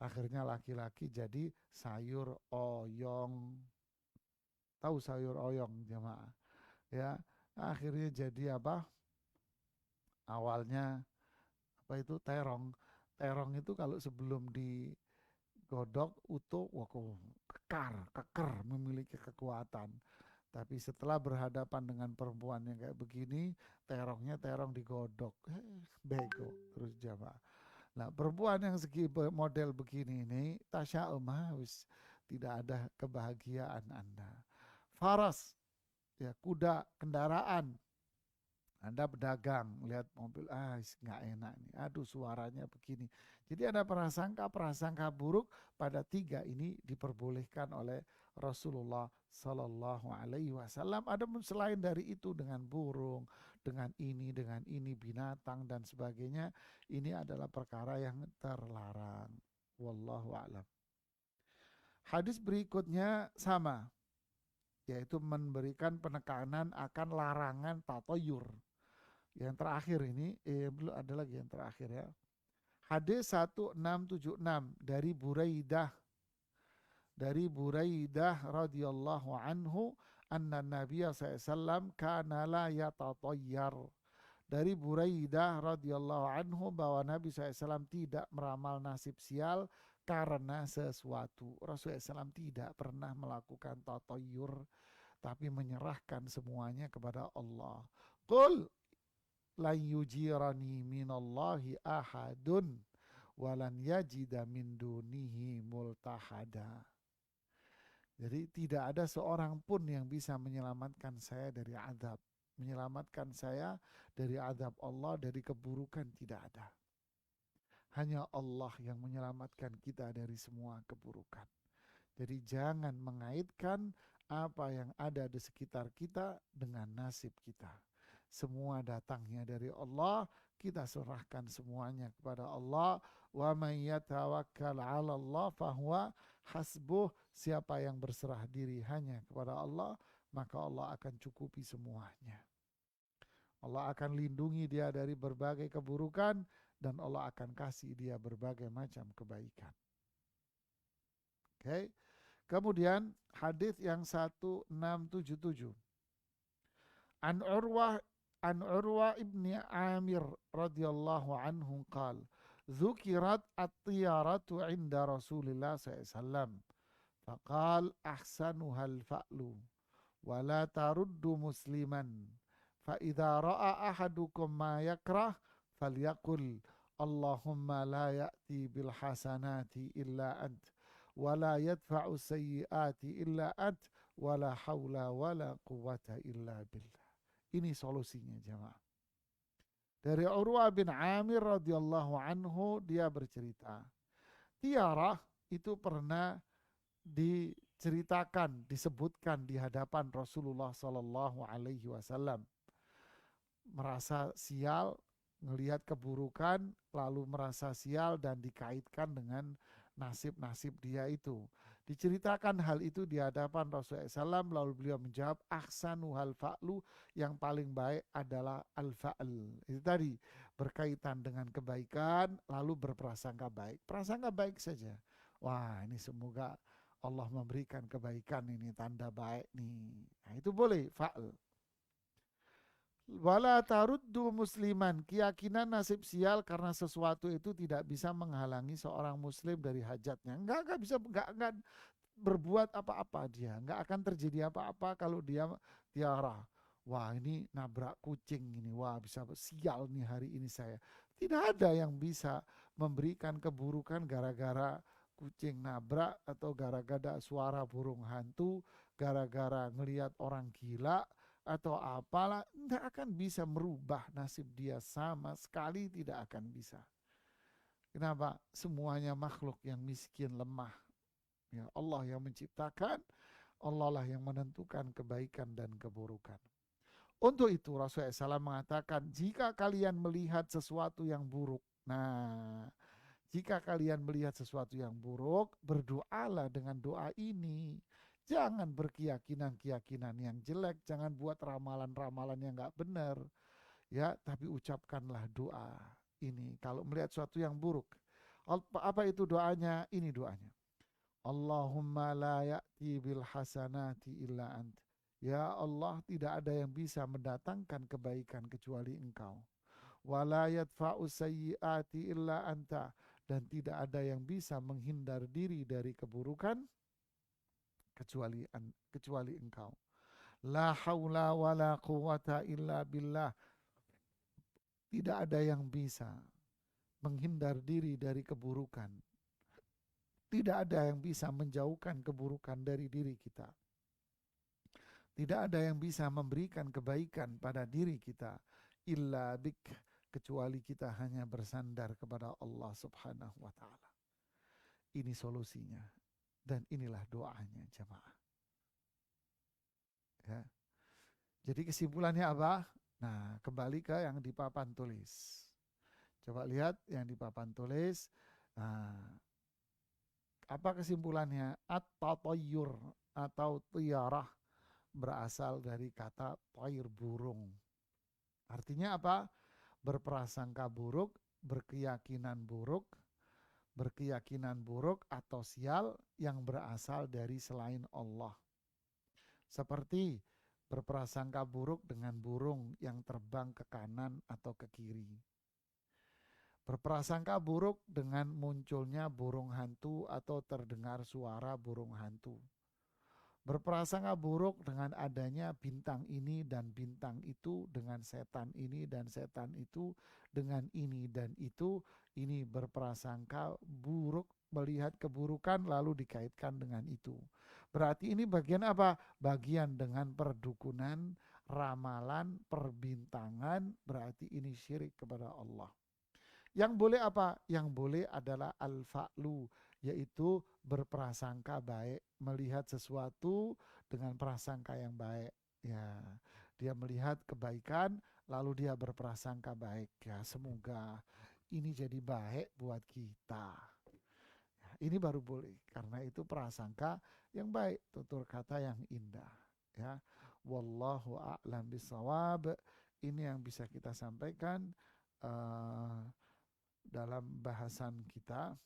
Akhirnya laki-laki jadi sayur oyong. Tahu sayur oyong jemaah? Ya, akhirnya jadi apa? Awalnya apa itu terong. Terong itu kalau sebelum digodok utuh, wah kok keker, memiliki kekuatan. Tapi setelah berhadapan dengan perempuan yang kayak begini, terongnya terong digodok. Bego terus jamaah. Nah, perempuan yang segi model begini ini, tasya'umah wis tidak ada kebahagiaan Anda. Faras, ya kuda, kendaraan. Anda pedagang, lihat mobil, nggak enak nih, aduh suaranya begini. Jadi ada prasangka buruk pada 3 ini diperbolehkan oleh Rasulullah Sallallahu Alaihi Wasallam. Ada selain dari itu dengan burung, dengan ini binatang dan sebagainya, ini adalah perkara yang terlarang. Wallahu a'lam. Hadis berikutnya sama, yaitu memberikan penekanan akan larangan tatoyur. Yang terakhir ini, belum ada lagi yang terakhir ya. Hadis 1676 dari Buraidah radhiyallahu anhu anna Nabiya SAW kana la yatatayyar. Dari Buraidah radhiyallahu anhu bahwa Nabi SAW tidak meramal nasib sial karena sesuatu. Rasulullah SAW tidak pernah melakukan tatayyur, tapi menyerahkan semuanya kepada Allah. Qul lan yujirani minallahi ahadun walan yajida min dunihi multahada. Jadi tidak ada seorang pun yang bisa menyelamatkan saya dari azab. Menyelamatkan saya dari azab Allah, dari keburukan tidak ada. Hanya Allah yang menyelamatkan kita dari semua keburukan. Jadi jangan mengaitkan apa yang ada di sekitar kita dengan nasib kita. Semua datangnya dari Allah, kita serahkan semuanya kepada Allah. Wa may yatawakkal 'ala Allah fahuwa hasbuh. Siapa yang berserah diri hanya kepada Allah, maka Allah akan cukupi semuanya. Allah akan lindungi dia dari berbagai keburukan dan Allah akan kasih dia berbagai macam kebaikan. Oke. Kemudian hadis yang 1677. An Urwah ibni Amir radhiyallahu anhu qal Zukirat at-tiyaratu inda Rasulillah SAW faqal ahsanuha al-fa'lu wa la taruddu musliman fa idza ra'a ahadukum ma yakrah falyaqul Allahumma la ya'ti bil hasanati illa ant wa la yadfa'u sayyiati illa ant wa la hawla wa la quwwata illa billah. Ini solusinya jemaah. Dari Urwah bin Amir radhiyallahu anhu, dia bercerita, tiarah itu pernah diceritakan, disebutkan di hadapan Rasulullah sallallahu alaihi wasallam. Merasa sial, ngelihat keburukan, lalu merasa sial dan dikaitkan dengan nasib-nasib dia itu. Diceritakan hal itu di hadapan Rasulullah SAW, lalu beliau menjawab, ahsanu hal fa'lu, yang paling baik adalah al-fa'l. Itu tadi, berkaitan dengan kebaikan, lalu berprasangka baik. Prasangka baik saja. Wah, ini semoga Allah memberikan kebaikan, ini tanda baik nih. Nah, itu boleh, fa'l. Wala taruddu musliman, keyakinan nasib sial karena sesuatu itu tidak bisa menghalangi seorang muslim dari hajatnya. Enggak bisa, enggak berbuat apa-apa dia, enggak akan terjadi apa-apa kalau dia tiara. Wah, ini nabrak kucing ini, wah bisa sial nih hari ini saya. Tidak ada yang bisa memberikan keburukan gara-gara kucing nabrak, atau gara-gara suara burung hantu, gara-gara ngelihat orang gila, atau apalah, tidak akan bisa merubah nasib dia, sama sekali tidak akan bisa. Kenapa? Semuanya makhluk yang miskin, lemah. Ya, Allah yang menciptakan, Allah lah yang menentukan kebaikan dan keburukan. Untuk itu Rasulullah SAW mengatakan, jika kalian melihat sesuatu yang buruk, nah, jika kalian melihat sesuatu yang buruk, berdoalah dengan doa ini. Jangan berkeyakinan-keyakinan yang jelek, jangan buat ramalan-ramalan yang nggak benar, ya, tapi ucapkanlah doa ini. Kalau melihat sesuatu yang buruk, apa itu doanya? Ini doanya. Allahumma la ya'ti bil hasanati illa ant. Ya Allah, tidak ada yang bisa mendatangkan kebaikan kecuali Engkau. Wala yadfa'u sayyiati illa anta. Dan tidak ada yang bisa menghindar diri dari keburukan kecuali Engkau. La haula wala quwata illa billah. Tidak ada yang bisa menghindar diri dari keburukan. Tidak ada yang bisa menjauhkan keburukan dari diri kita. Tidak ada yang bisa memberikan kebaikan pada diri kita illa bik, kecuali kita hanya bersandar kepada Allah Subhanahu wa taala. Ini solusinya dan inilah doanya jemaah. Ya. Jadi kesimpulannya apa? Nah, kembali ke yang di papan tulis. Coba lihat yang di papan tulis. Nah, apa kesimpulannya? At-tatayyur atau tiyarah berasal dari kata toir, burung. Artinya apa? Berprasangka buruk, berkeyakinan buruk atau sial yang berasal dari selain Allah. Seperti berprasangka buruk dengan burung yang terbang ke kanan atau ke kiri. Berprasangka buruk dengan munculnya burung hantu atau terdengar suara burung hantu. Berprasangka buruk dengan adanya bintang ini dan bintang itu, dengan setan ini dan setan itu, dengan ini dan itu. Ini berprasangka buruk, melihat keburukan lalu dikaitkan dengan itu. Berarti ini bagian apa? Bagian dengan perdukunan, ramalan, perbintangan, berarti ini syirik kepada Allah. Yang boleh apa? Yang boleh adalah al-fa'lu, yaitu berprasangka baik, melihat sesuatu dengan prasangka yang baik. Ya, dia melihat kebaikan, lalu dia berprasangka baik. Ya, semoga ini jadi baik buat kita. Ya, ini baru boleh, karena itu prasangka yang baik, tutur kata yang indah. Ya, wallahu a'lam bisawab. Ini yang bisa kita sampaikan. Dalam bahasan kita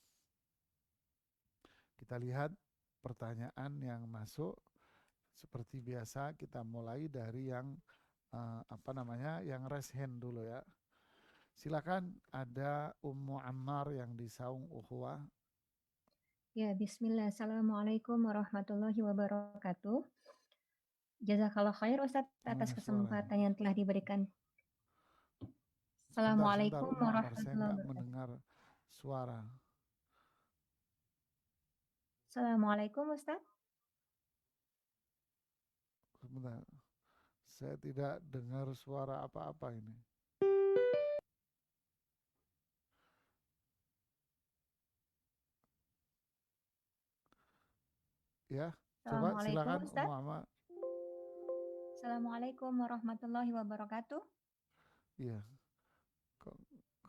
lihat pertanyaan yang masuk. Seperti biasa kita mulai dari yang yang raise hand dulu ya. Silakan, ada Ummu Ammar yang di saung ukhuwah. Ya, bismillah. Assalamualaikum warahmatullahi wabarakatuh. Jazakallah khair Ustadz atas Mana suaranya? kesempatan yang telah diberikan. Sebentar Assalamualaikum Ummu Ammar, saya warahmatullahi nggak wabarakatuh. mendengar suara. Assalamualaikum Ustadz. Sebentar, saya tidak dengar suara apa-apa ini. Ya, coba Assalamualaikum silakan Ummu Ustadz. Ammar. Assalamualaikum warahmatullahi wabarakatuh. Iya, kok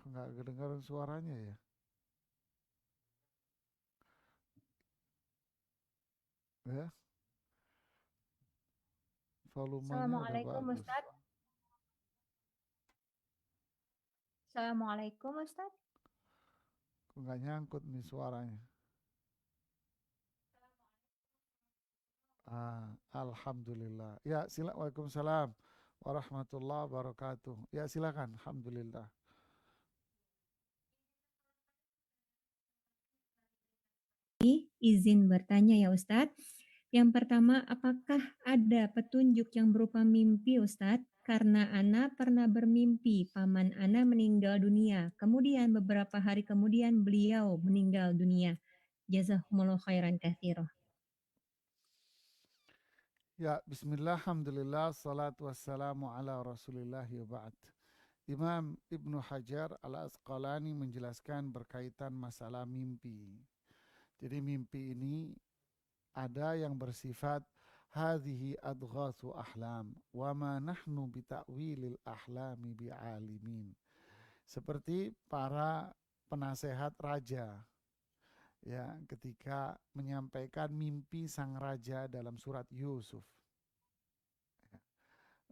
nggak kedengaran suaranya ya? Ya, volumenya udah Assalamualaikum bagus. Ustadz. Assalamualaikum Ustadz. Kok nggak nyangkut nih suaranya? Alhamdulillah. Ya, silakan. Waalaikumsalam warahmatullahi wabarakatuh. Ya, silakan. Alhamdulillah. Izin bertanya ya Ustadz. Yang pertama, apakah ada petunjuk yang berupa mimpi Ustadz? Karena Ana pernah bermimpi paman Ana meninggal dunia. Kemudian beberapa hari kemudian beliau meninggal dunia. Jazakumullah khairan katsira. Ya, bismillah, alhamdulillah, salatu wassalamu ala rasulillah wa ba'd. Imam Ibnu Hajar al-Asqalani menjelaskan berkaitan masalah mimpi. Jadi mimpi ini ada yang bersifat hadhihi adghathu ahlam wa ma nahnu bita'wilil ahlami bi'alimin. Seperti para penasehat raja ya ketika menyampaikan mimpi sang raja dalam surat Yusuf.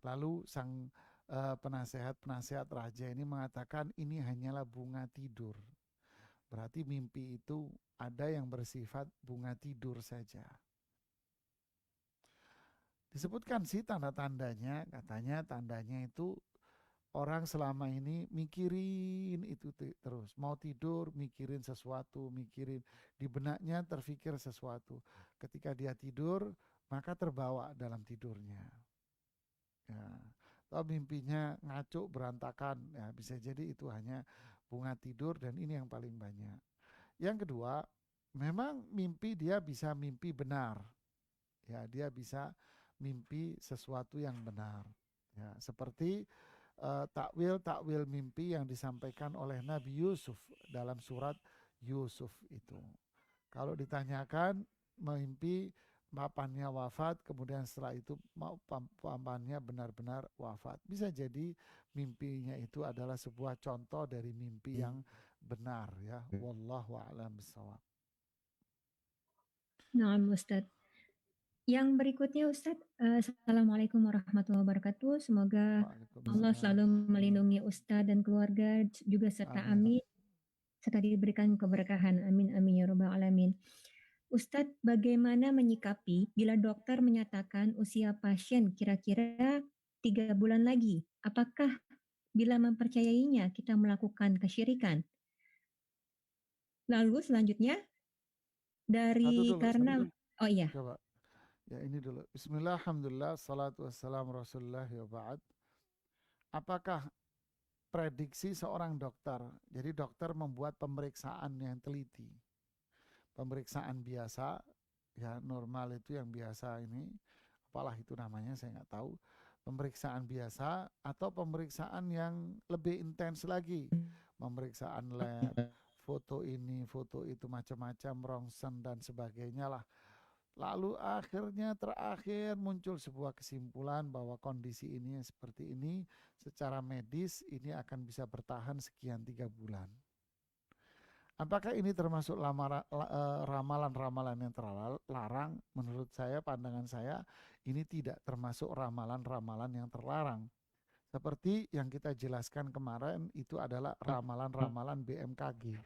Lalu sang penasehat-penasehat raja ini mengatakan ini hanyalah bunga tidur. Berarti mimpi itu ada yang bersifat bunga tidur saja. Disebutkan sih tanda-tandanya, katanya tandanya itu orang selama ini mikirin itu terus. Mau tidur mikirin sesuatu, mikirin di benaknya terfikir sesuatu. Ketika dia tidur maka terbawa dalam tidurnya. Ya. Atau mimpinya ngaco berantakan, ya bisa jadi itu hanya bunga tidur dan ini yang paling banyak. Yang kedua, memang mimpi dia bisa mimpi benar. Ya, dia bisa mimpi sesuatu yang benar. Ya, seperti takwil mimpi yang disampaikan oleh Nabi Yusuf dalam surat Yusuf itu. Kalau ditanyakan mimpi papannya wafat, kemudian setelah itu papannya benar-benar wafat. Bisa jadi mimpinya itu adalah sebuah contoh dari mimpi yang benar ya. Wallahu a'lam bishawab. Naam Ustaz. Yang berikutnya Ustaz, Assalamualaikum warahmatullahi wabarakatuh. Semoga Allah selalu melindungi Ustaz dan keluarga juga serta amin. Serta diberikan keberkahan. Amin amin ya rabbal alamin. Ustadz, bagaimana menyikapi bila dokter menyatakan usia pasien kira-kira 3 bulan lagi? Apakah bila mempercayainya kita melakukan kesyirikan? Lalu selanjutnya dari karena oh iya. Coba. Ya ini dulu. Bismillah, alhamdulillah, salatu wassalamu rasulullah wa ba'd. Apakah prediksi seorang dokter? Jadi dokter membuat pemeriksaan yang teliti. Pemeriksaan biasa, ya normal itu yang biasa ini, apalah itu namanya saya nggak tahu. Pemeriksaan biasa atau pemeriksaan yang lebih intens lagi. Pemeriksaan lab, foto ini, foto itu macam-macam, rongsen dan sebagainya lah. Lalu akhirnya terakhir muncul sebuah kesimpulan bahwa kondisi ini seperti ini secara medis ini akan bisa bertahan sekian 3 bulan. Apakah ini termasuk ramalan-ramalan yang terlarang? Menurut saya, pandangan saya, ini tidak termasuk ramalan-ramalan yang terlarang. Seperti yang kita jelaskan kemarin, itu adalah ramalan-ramalan BMKG.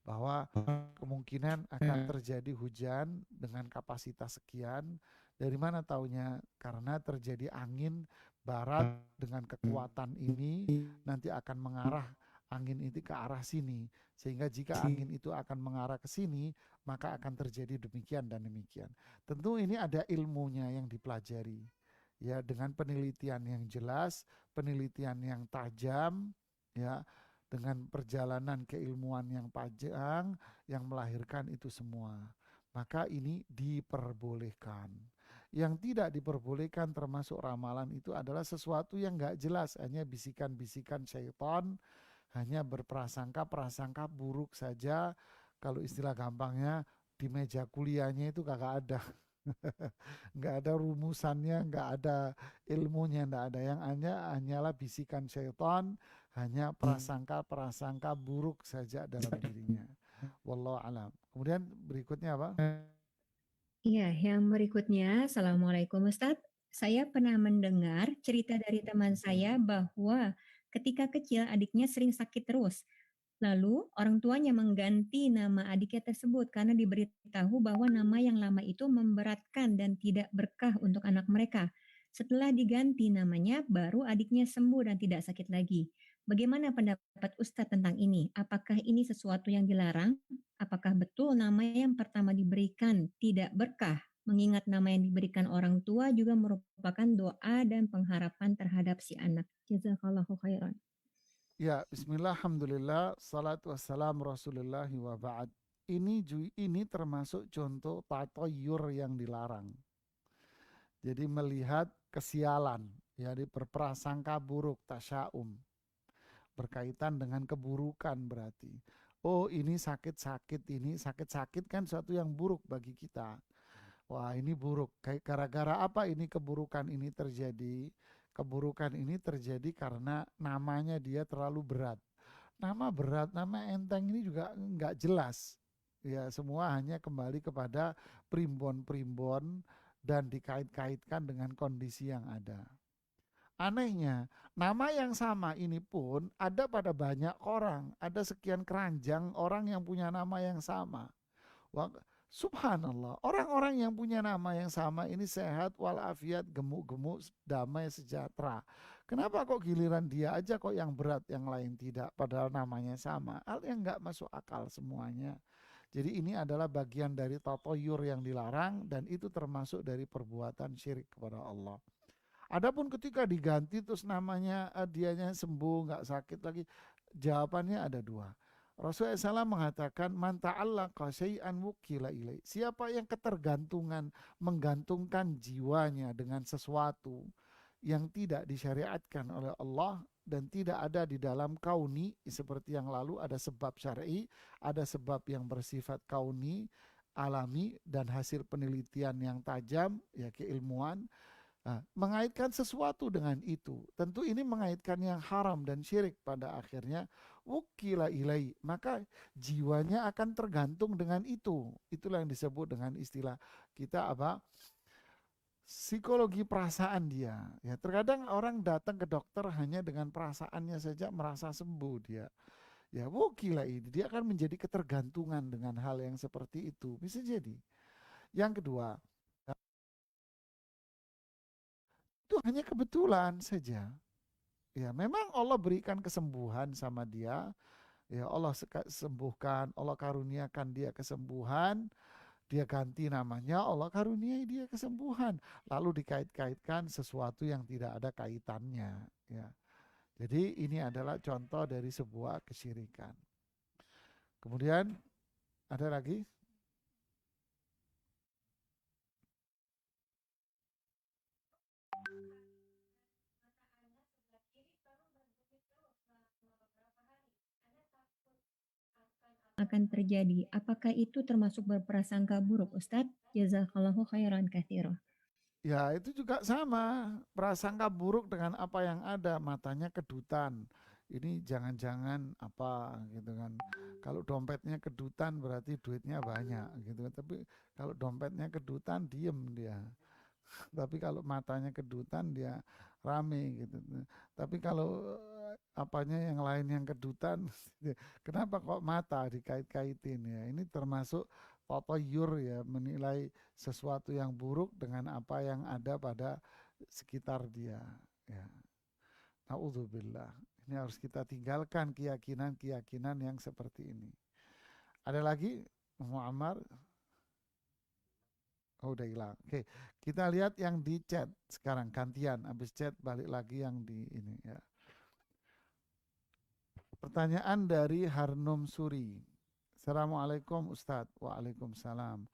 Bahwa kemungkinan akan terjadi hujan dengan kapasitas sekian. Dari mana taunya? Karena terjadi angin barat dengan kekuatan ini, nanti akan mengarah angin itu ke arah sini. Sehingga jika angin itu akan mengarah ke sini, maka akan terjadi demikian dan demikian. Tentu ini ada ilmunya yang dipelajari. Ya, dengan penelitian yang jelas, penelitian yang tajam, ya, dengan perjalanan keilmuan yang panjang yang melahirkan itu semua. Maka ini diperbolehkan. Yang tidak diperbolehkan termasuk ramalan itu adalah sesuatu yang nggak jelas, hanya bisikan-bisikan syaitan, hanya berprasangka-prasangka buruk saja. Kalau istilah gampangnya di meja kuliahnya itu kagak ada. Nggak ada rumusannya, nggak ada ilmunya, nggak ada. Yang hanyalah bisikan syaitan, hanya prasangka-prasangka buruk saja dalam dirinya. Wallahu alam. Kemudian berikutnya apa? Iya, yang berikutnya, Assalamualaikum Ustadz. Saya pernah mendengar cerita dari teman saya bahwa ketika kecil adiknya sering sakit terus. Lalu orang tuanya mengganti nama adiknya tersebut karena diberitahu bahwa nama yang lama itu memberatkan dan tidak berkah untuk anak mereka. Setelah diganti namanya, baru adiknya sembuh dan tidak sakit lagi. Bagaimana pendapat Ustadz tentang ini? Apakah ini sesuatu yang dilarang? Apakah betul nama yang pertama diberikan tidak berkah? Mengingat nama yang diberikan orang tua juga merupakan doa dan pengharapan terhadap si anak. Jazakallahu khairan. Ya, bismillah, alhamdulillah, salatu wassalam rasulullah wa ba'd. ini termasuk contoh tatoyur yang dilarang. Jadi melihat kesialan, ya, berprasangka buruk, tasyaum, berkaitan dengan keburukan berarti. Oh, ini sakit-sakit, ini sakit-sakit kan suatu yang buruk bagi kita. Wah, ini buruk. Kayak gara-gara apa ini keburukan ini terjadi? Keburukan ini terjadi karena namanya dia terlalu berat. Nama berat, nama enteng ini juga nggak jelas. Ya, semua hanya kembali kepada primbon-primbon dan dikait-kaitkan dengan kondisi yang ada. Anehnya, nama yang sama ini pun ada pada banyak orang. Ada sekian keranjang orang yang punya nama yang sama. Wah, subhanallah, orang-orang yang punya nama yang sama ini sehat walafiat, gemuk-gemuk, damai, sejahtera. Kenapa kok giliran dia aja kok yang berat, yang lain tidak, padahal namanya sama? Hal yang nggak masuk akal semuanya. Jadi ini adalah bagian dari tatoyur yang dilarang dan itu termasuk dari perbuatan syirik kepada Allah. Adapun ketika diganti terus namanya dianya sembuh nggak sakit lagi, jawabannya ada dua. Rasulullah SAW mengatakan man ta'allaqa syai'an wukila ilai. Siapa yang ketergantungan menggantungkan jiwanya dengan sesuatu yang tidak disyariatkan oleh Allah dan tidak ada di dalam kauni, seperti yang lalu ada sebab syar'i, ada sebab yang bersifat kauni, alami dan hasil penelitian yang tajam, ya, keilmuan. Nah, mengaitkan sesuatu dengan itu, tentu ini mengaitkan yang haram dan syirik, pada akhirnya wukila ilai, maka jiwanya akan tergantung dengan itu. Itulah yang disebut dengan istilah kita apa? Psikologi perasaan dia. Ya, terkadang orang datang ke dokter hanya dengan perasaannya saja merasa sembuh dia. Ya, wukila ini dia akan menjadi ketergantungan dengan hal yang seperti itu. Bisa jadi. Yang kedua, itu hanya kebetulan saja. Ya, memang Allah berikan kesembuhan sama dia. Ya, Allah sembuhkan, Allah karuniakan dia kesembuhan, dia ganti namanya, Allah karuniai dia kesembuhan. Lalu dikait-kaitkan sesuatu yang tidak ada kaitannya. Ya. Jadi ini adalah contoh dari sebuah kesyirikan. Kemudian ada lagi? Akan terjadi. Apakah itu termasuk berprasangka buruk, Ustadz? Jazakallahu khairan katsira. Ya, itu juga sama. Prasangka buruk dengan apa yang ada, matanya kedutan. Ini jangan-jangan apa gitu kan. Kalau dompetnya kedutan berarti duitnya banyak gitu kan. Tapi kalau dompetnya kedutan diem dia. Tapi kalau matanya kedutan dia rame gitu. Tapi kalau apanya yang lain yang kedutan, kenapa kok mata dikait-kaitin ya? Ini termasuk tatayur ya, menilai sesuatu yang buruk dengan apa yang ada pada sekitar dia. Ya, naudzubillah. Ini harus kita tinggalkan keyakinan-keyakinan yang seperti ini. Ada lagi, Muammar? Oh, udah hilang. Oke, kita lihat yang di chat sekarang gantian. Habis chat balik lagi yang di ini ya. Pertanyaan dari Harnum Suri. Assalamualaikum Ustadz. Waalaikumsalam.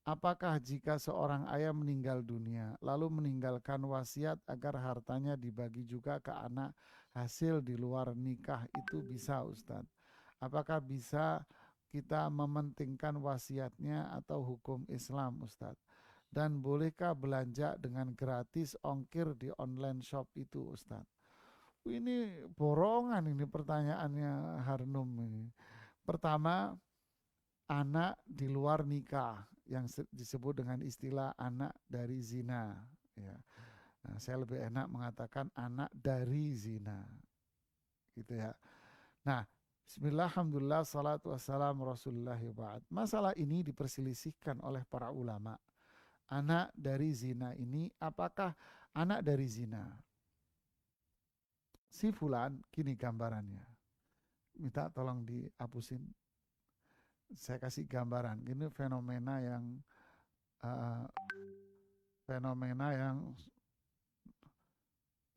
Apakah jika seorang ayah meninggal dunia, lalu meninggalkan wasiat agar hartanya dibagi juga ke anak hasil di luar nikah, itu bisa Ustadz? Apakah bisa kita mementingkan wasiatnya atau hukum Islam Ustadz? Dan bolehkah belanja dengan gratis ongkir di online shop itu Ustadz? Ini borongan ini pertanyaannya Harnum ini. Pertama, anak di luar nikah yang disebut dengan istilah anak dari zina. Ya. Nah, saya lebih enak mengatakan anak dari zina, gitu ya. Nah, Bismillah, alhamdulillah, salatu wassalamu rasulullah ba'd. Masalah ini diperselisihkan oleh para ulama. Anak dari zina ini, apakah anak dari zina? Si fulan, gini gambarannya. Minta tolong dihapusin. Saya kasih gambaran. Ini uh, fenomena yang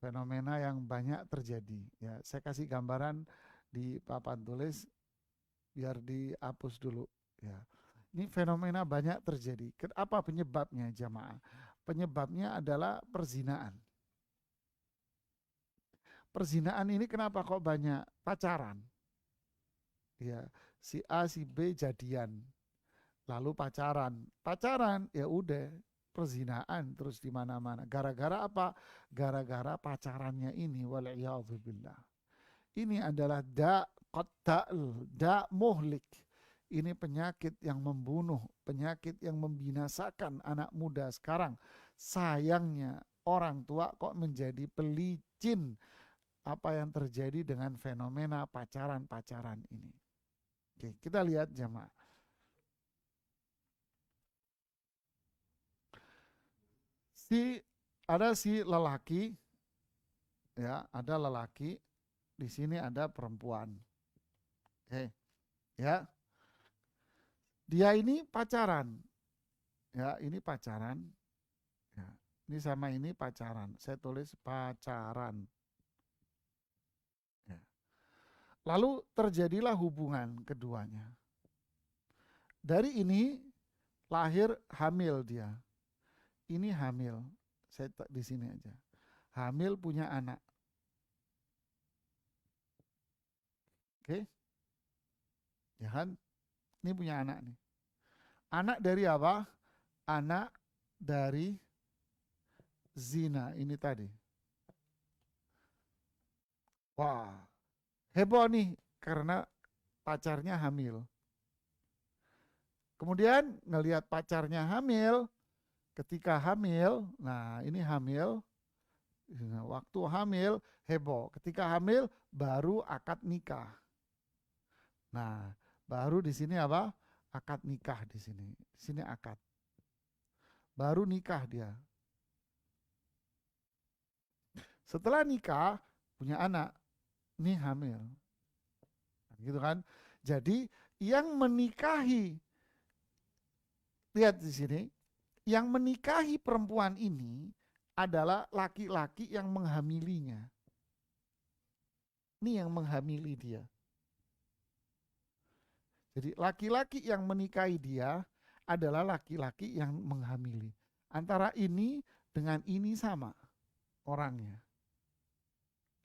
fenomena yang banyak terjadi. Ya, saya kasih gambaran di papan tulis biar dihapus dulu. Ya. Ini fenomena banyak terjadi. Apa penyebabnya jamaah? Penyebabnya adalah perzinaan. Perzinaan ini kenapa kok banyak? Pacaran. Ya, si A si B jadian, lalu pacaran ya udah perzinaan terus di mana-mana. Gara-gara apa? Gara-gara pacarannya ini, waliyadzubillah. Ini adalah da muhlik. Ini penyakit yang membunuh, penyakit yang membinasakan anak muda sekarang. Sayangnya orang tua kok menjadi pelicin apa yang terjadi dengan fenomena pacaran-pacaran ini. Oke, kita lihat jemaah. Ada si lelaki, ya, ada lelaki, di sini ada perempuan. Oke, ya. Dia ini pacaran. Ya, ini pacaran. Ya, ini sama ini pacaran. Saya tulis pacaran. Ya. Lalu terjadilah hubungan keduanya. Dari ini lahir hamil dia. Ini hamil. Saya di sini aja. Hamil punya anak. Oke? Ya kan? Ini punya anak nih. Anak dari apa? Anak dari zina ini tadi. Wah, heboh nih karena pacarnya hamil. Kemudian ngelihat pacarnya hamil, ketika hamil, nah ini hamil, waktu hamil heboh. Ketika hamil baru akad nikah. Nah, baru di sini apa? Akad nikah di sini. Di sini akad. Baru nikah dia. Setelah nikah punya anak, ini hamil. Gitu kan? Jadi yang menikahi, lihat di sini, yang menikahi perempuan ini adalah laki-laki yang menghamilinya. Ini yang menghamili dia. Jadi laki-laki yang menikahi dia adalah laki-laki yang menghamili. Antara ini dengan ini sama orangnya.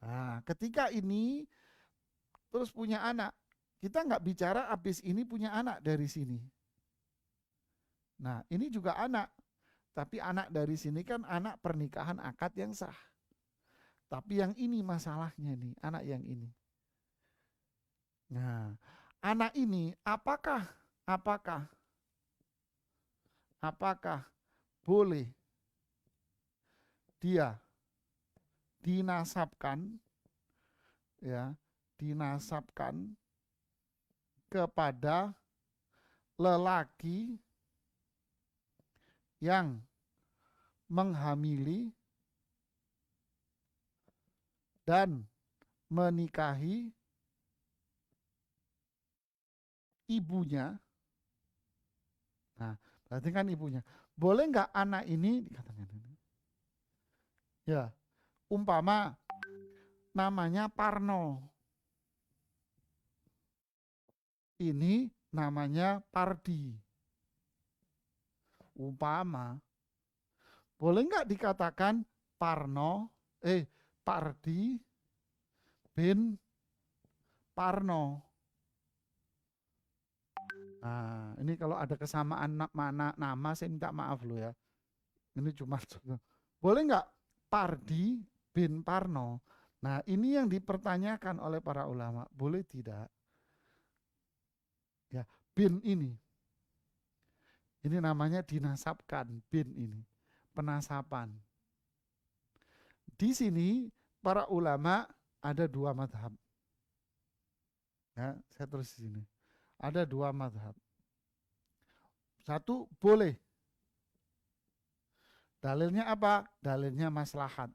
Nah, ketika ini terus punya anak, kita nggak bicara habis ini punya anak dari sini. Nah, ini juga anak. Tapi anak dari sini kan anak pernikahan akad yang sah. Tapi yang ini masalahnya nih, anak yang ini. Nah, anak ini apakah boleh dia dinasabkan, ya, dinasabkan kepada lelaki yang menghamili dan menikahi ibunya. Nah, berarti kan ibunya. Boleh nggak anak ini dikatakan ini? Ya, umpama namanya Parno. Ini namanya Pardi. Umpama, boleh nggak dikatakan Pardi bin Parno? Nah, ini kalau ada kesamaan mana nama saya minta maaf lo ya. Ini cuma boleh nggak Pardi bin Parno? Nah, ini yang dipertanyakan oleh para ulama, boleh tidak? Ya, bin ini. Ini namanya dinasabkan, bin ini. Penasapan. Di sini para ulama ada dua madhab. Ya, saya tulis di sini. Ada dua madhab. Satu, boleh. Dalilnya apa? Dalilnya maslahat.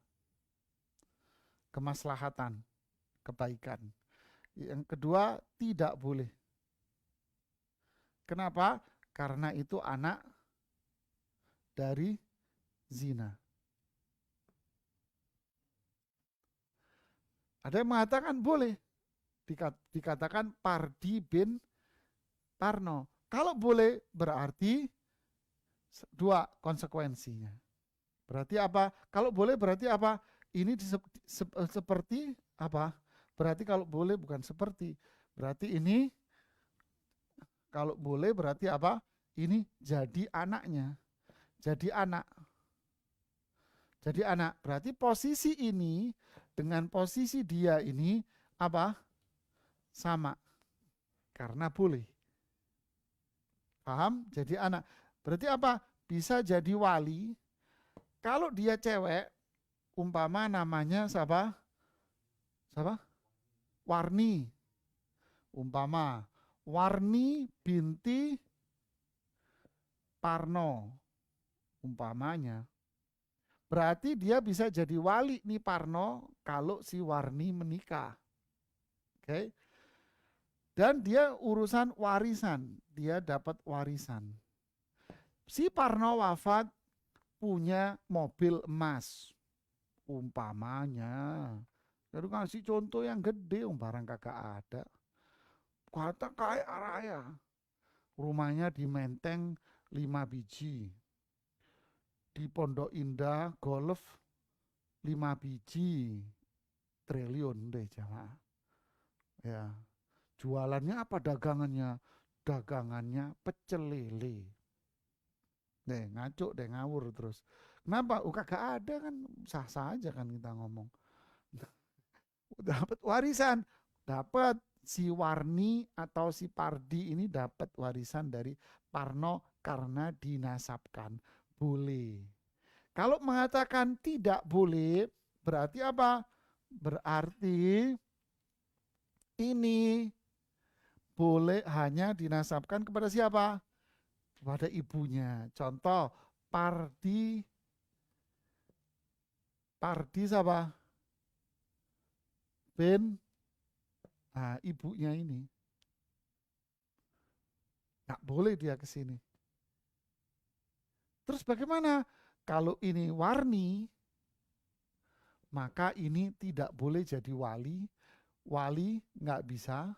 Kemaslahatan, kebaikan. Yang kedua, tidak boleh. Kenapa? Karena itu anak dari zina. Ada yang mengatakan boleh. Dikatakan Pardi bin Parno. Kalau boleh berarti dua konsekuensinya. Berarti apa? Kalau boleh berarti apa? Ini seperti apa? Berarti kalau boleh bukan seperti. Berarti ini kalau boleh berarti apa? Ini jadi anaknya. Jadi anak. Jadi anak. Berarti posisi ini dengan posisi dia ini apa? Sama. Karena boleh. Paham? Jadi anak. Berarti apa? Bisa jadi wali. Kalau dia cewek, umpama namanya siapa? Siapa? Warni. Umpama Warni binti Parno. Umpamanya. Berarti dia bisa jadi wali nih Parno kalau si Warni menikah. Oke. Dan dia urusan warisan. Dia dapat warisan. Si Parno wafat punya mobil emas. Umpamanya. Jadi ngasih contoh yang gede, barang kagak ada. Kata kaya raya. Rumahnya di Menteng 5 biji. Di Pondok Indah golf 5 biji. Triliun deh jamaah. Ya. Jualannya apa dagangannya? Dagangannya pecel lele. Deh ngaco deh ngawur terus. Kenapa? Kagak ada kan, sah-sah aja kan kita ngomong. Dapat warisan, dapat si Warni atau si Pardi ini dapat warisan dari Parno karena dinasabkan. Boleh. Kalau mengatakan tidak boleh, berarti apa? Berarti ini boleh hanya dinasabkan kepada siapa? Kepada ibunya. Contoh, Pardi siapa? Ben, nah, ibunya ini. Nggak boleh dia ke sini. Terus bagaimana? Kalau ini Warni, maka ini tidak boleh jadi wali. Wali nggak bisa,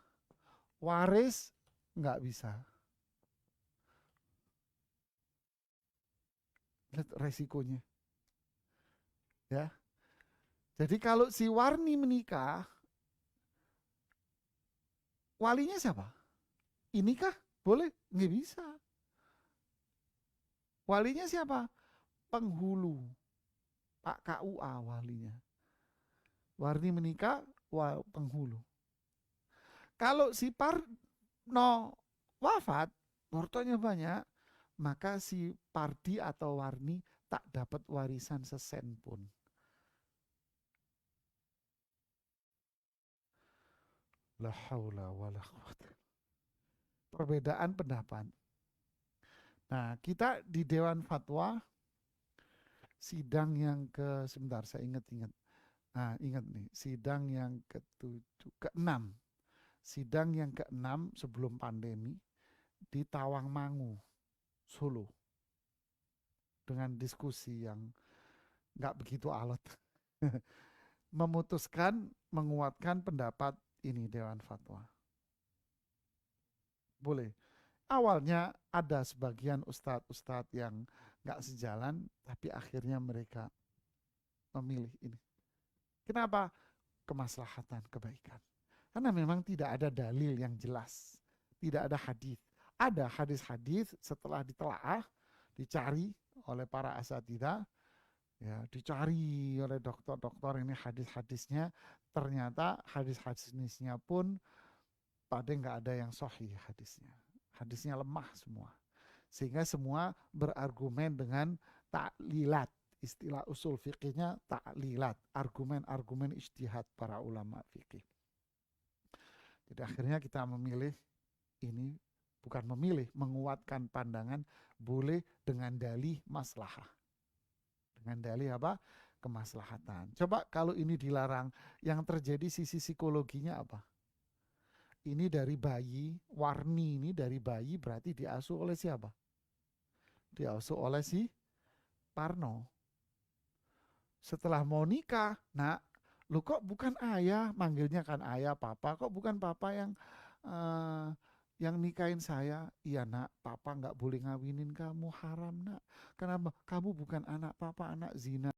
waris nggak bisa. Lihat resikonya. Ya. Jadi kalau si Warni menikah, walinya siapa? Ini kah? Boleh? Nggak bisa. Walinya siapa? Penghulu. Pak KUA walinya. Warni menikah, penghulu. Kalau si Parno wafat, hartanya banyak, maka si Pardi atau Warni tak dapat warisan sesen pun. La haula wala quwata. Perbedaan pendapat. Nah, kita di Dewan Fatwa sidang yang sebentar saya ingat-ingat. Nah, ingat nih, sidang yang ke-6. Sidang yang ke-6 sebelum pandemi di Tawangmangu, Solo. Dengan diskusi yang nggak begitu alot. Memutuskan menguatkan pendapat ini Dewan Fatwa. Boleh. Awalnya ada sebagian ustadz-ustadz yang nggak sejalan, tapi akhirnya mereka memilih ini. Kenapa? Kemaslahatan, kebaikan. Karena memang tidak ada dalil yang jelas. Tidak ada hadis. Ada hadis-hadis setelah ditelaah, dicari oleh para asatidzah, ya, dicari oleh dokter-dokter ini hadis-hadisnya, ternyata hadis-hadisnya pun pada nggak ada yang sahih hadisnya. Hadisnya lemah semua. Sehingga semua berargumen dengan ta'lilat. Istilah usul fikihnya ta'lilat. Argumen-argumen ijtihad para ulama fikih. Jadi akhirnya kita memilih ini, bukan memilih, menguatkan pandangan boleh dengan dalih maslahah. Dengan dalih apa? Kemaslahatan. Coba kalau ini dilarang, yang terjadi sisi psikologinya apa? Ini dari bayi, Warni ini dari bayi berarti diasuh oleh siapa? Diasuh oleh si Parno. Setelah mau nikah, nak, lu kok bukan ayah, manggilnya kan ayah, papa, kok bukan papa yang Yang nikahin saya, iya nak, papa nggak boleh ngawinin kamu, haram nak. Kenapa? Kamu bukan anak papa, anak zina.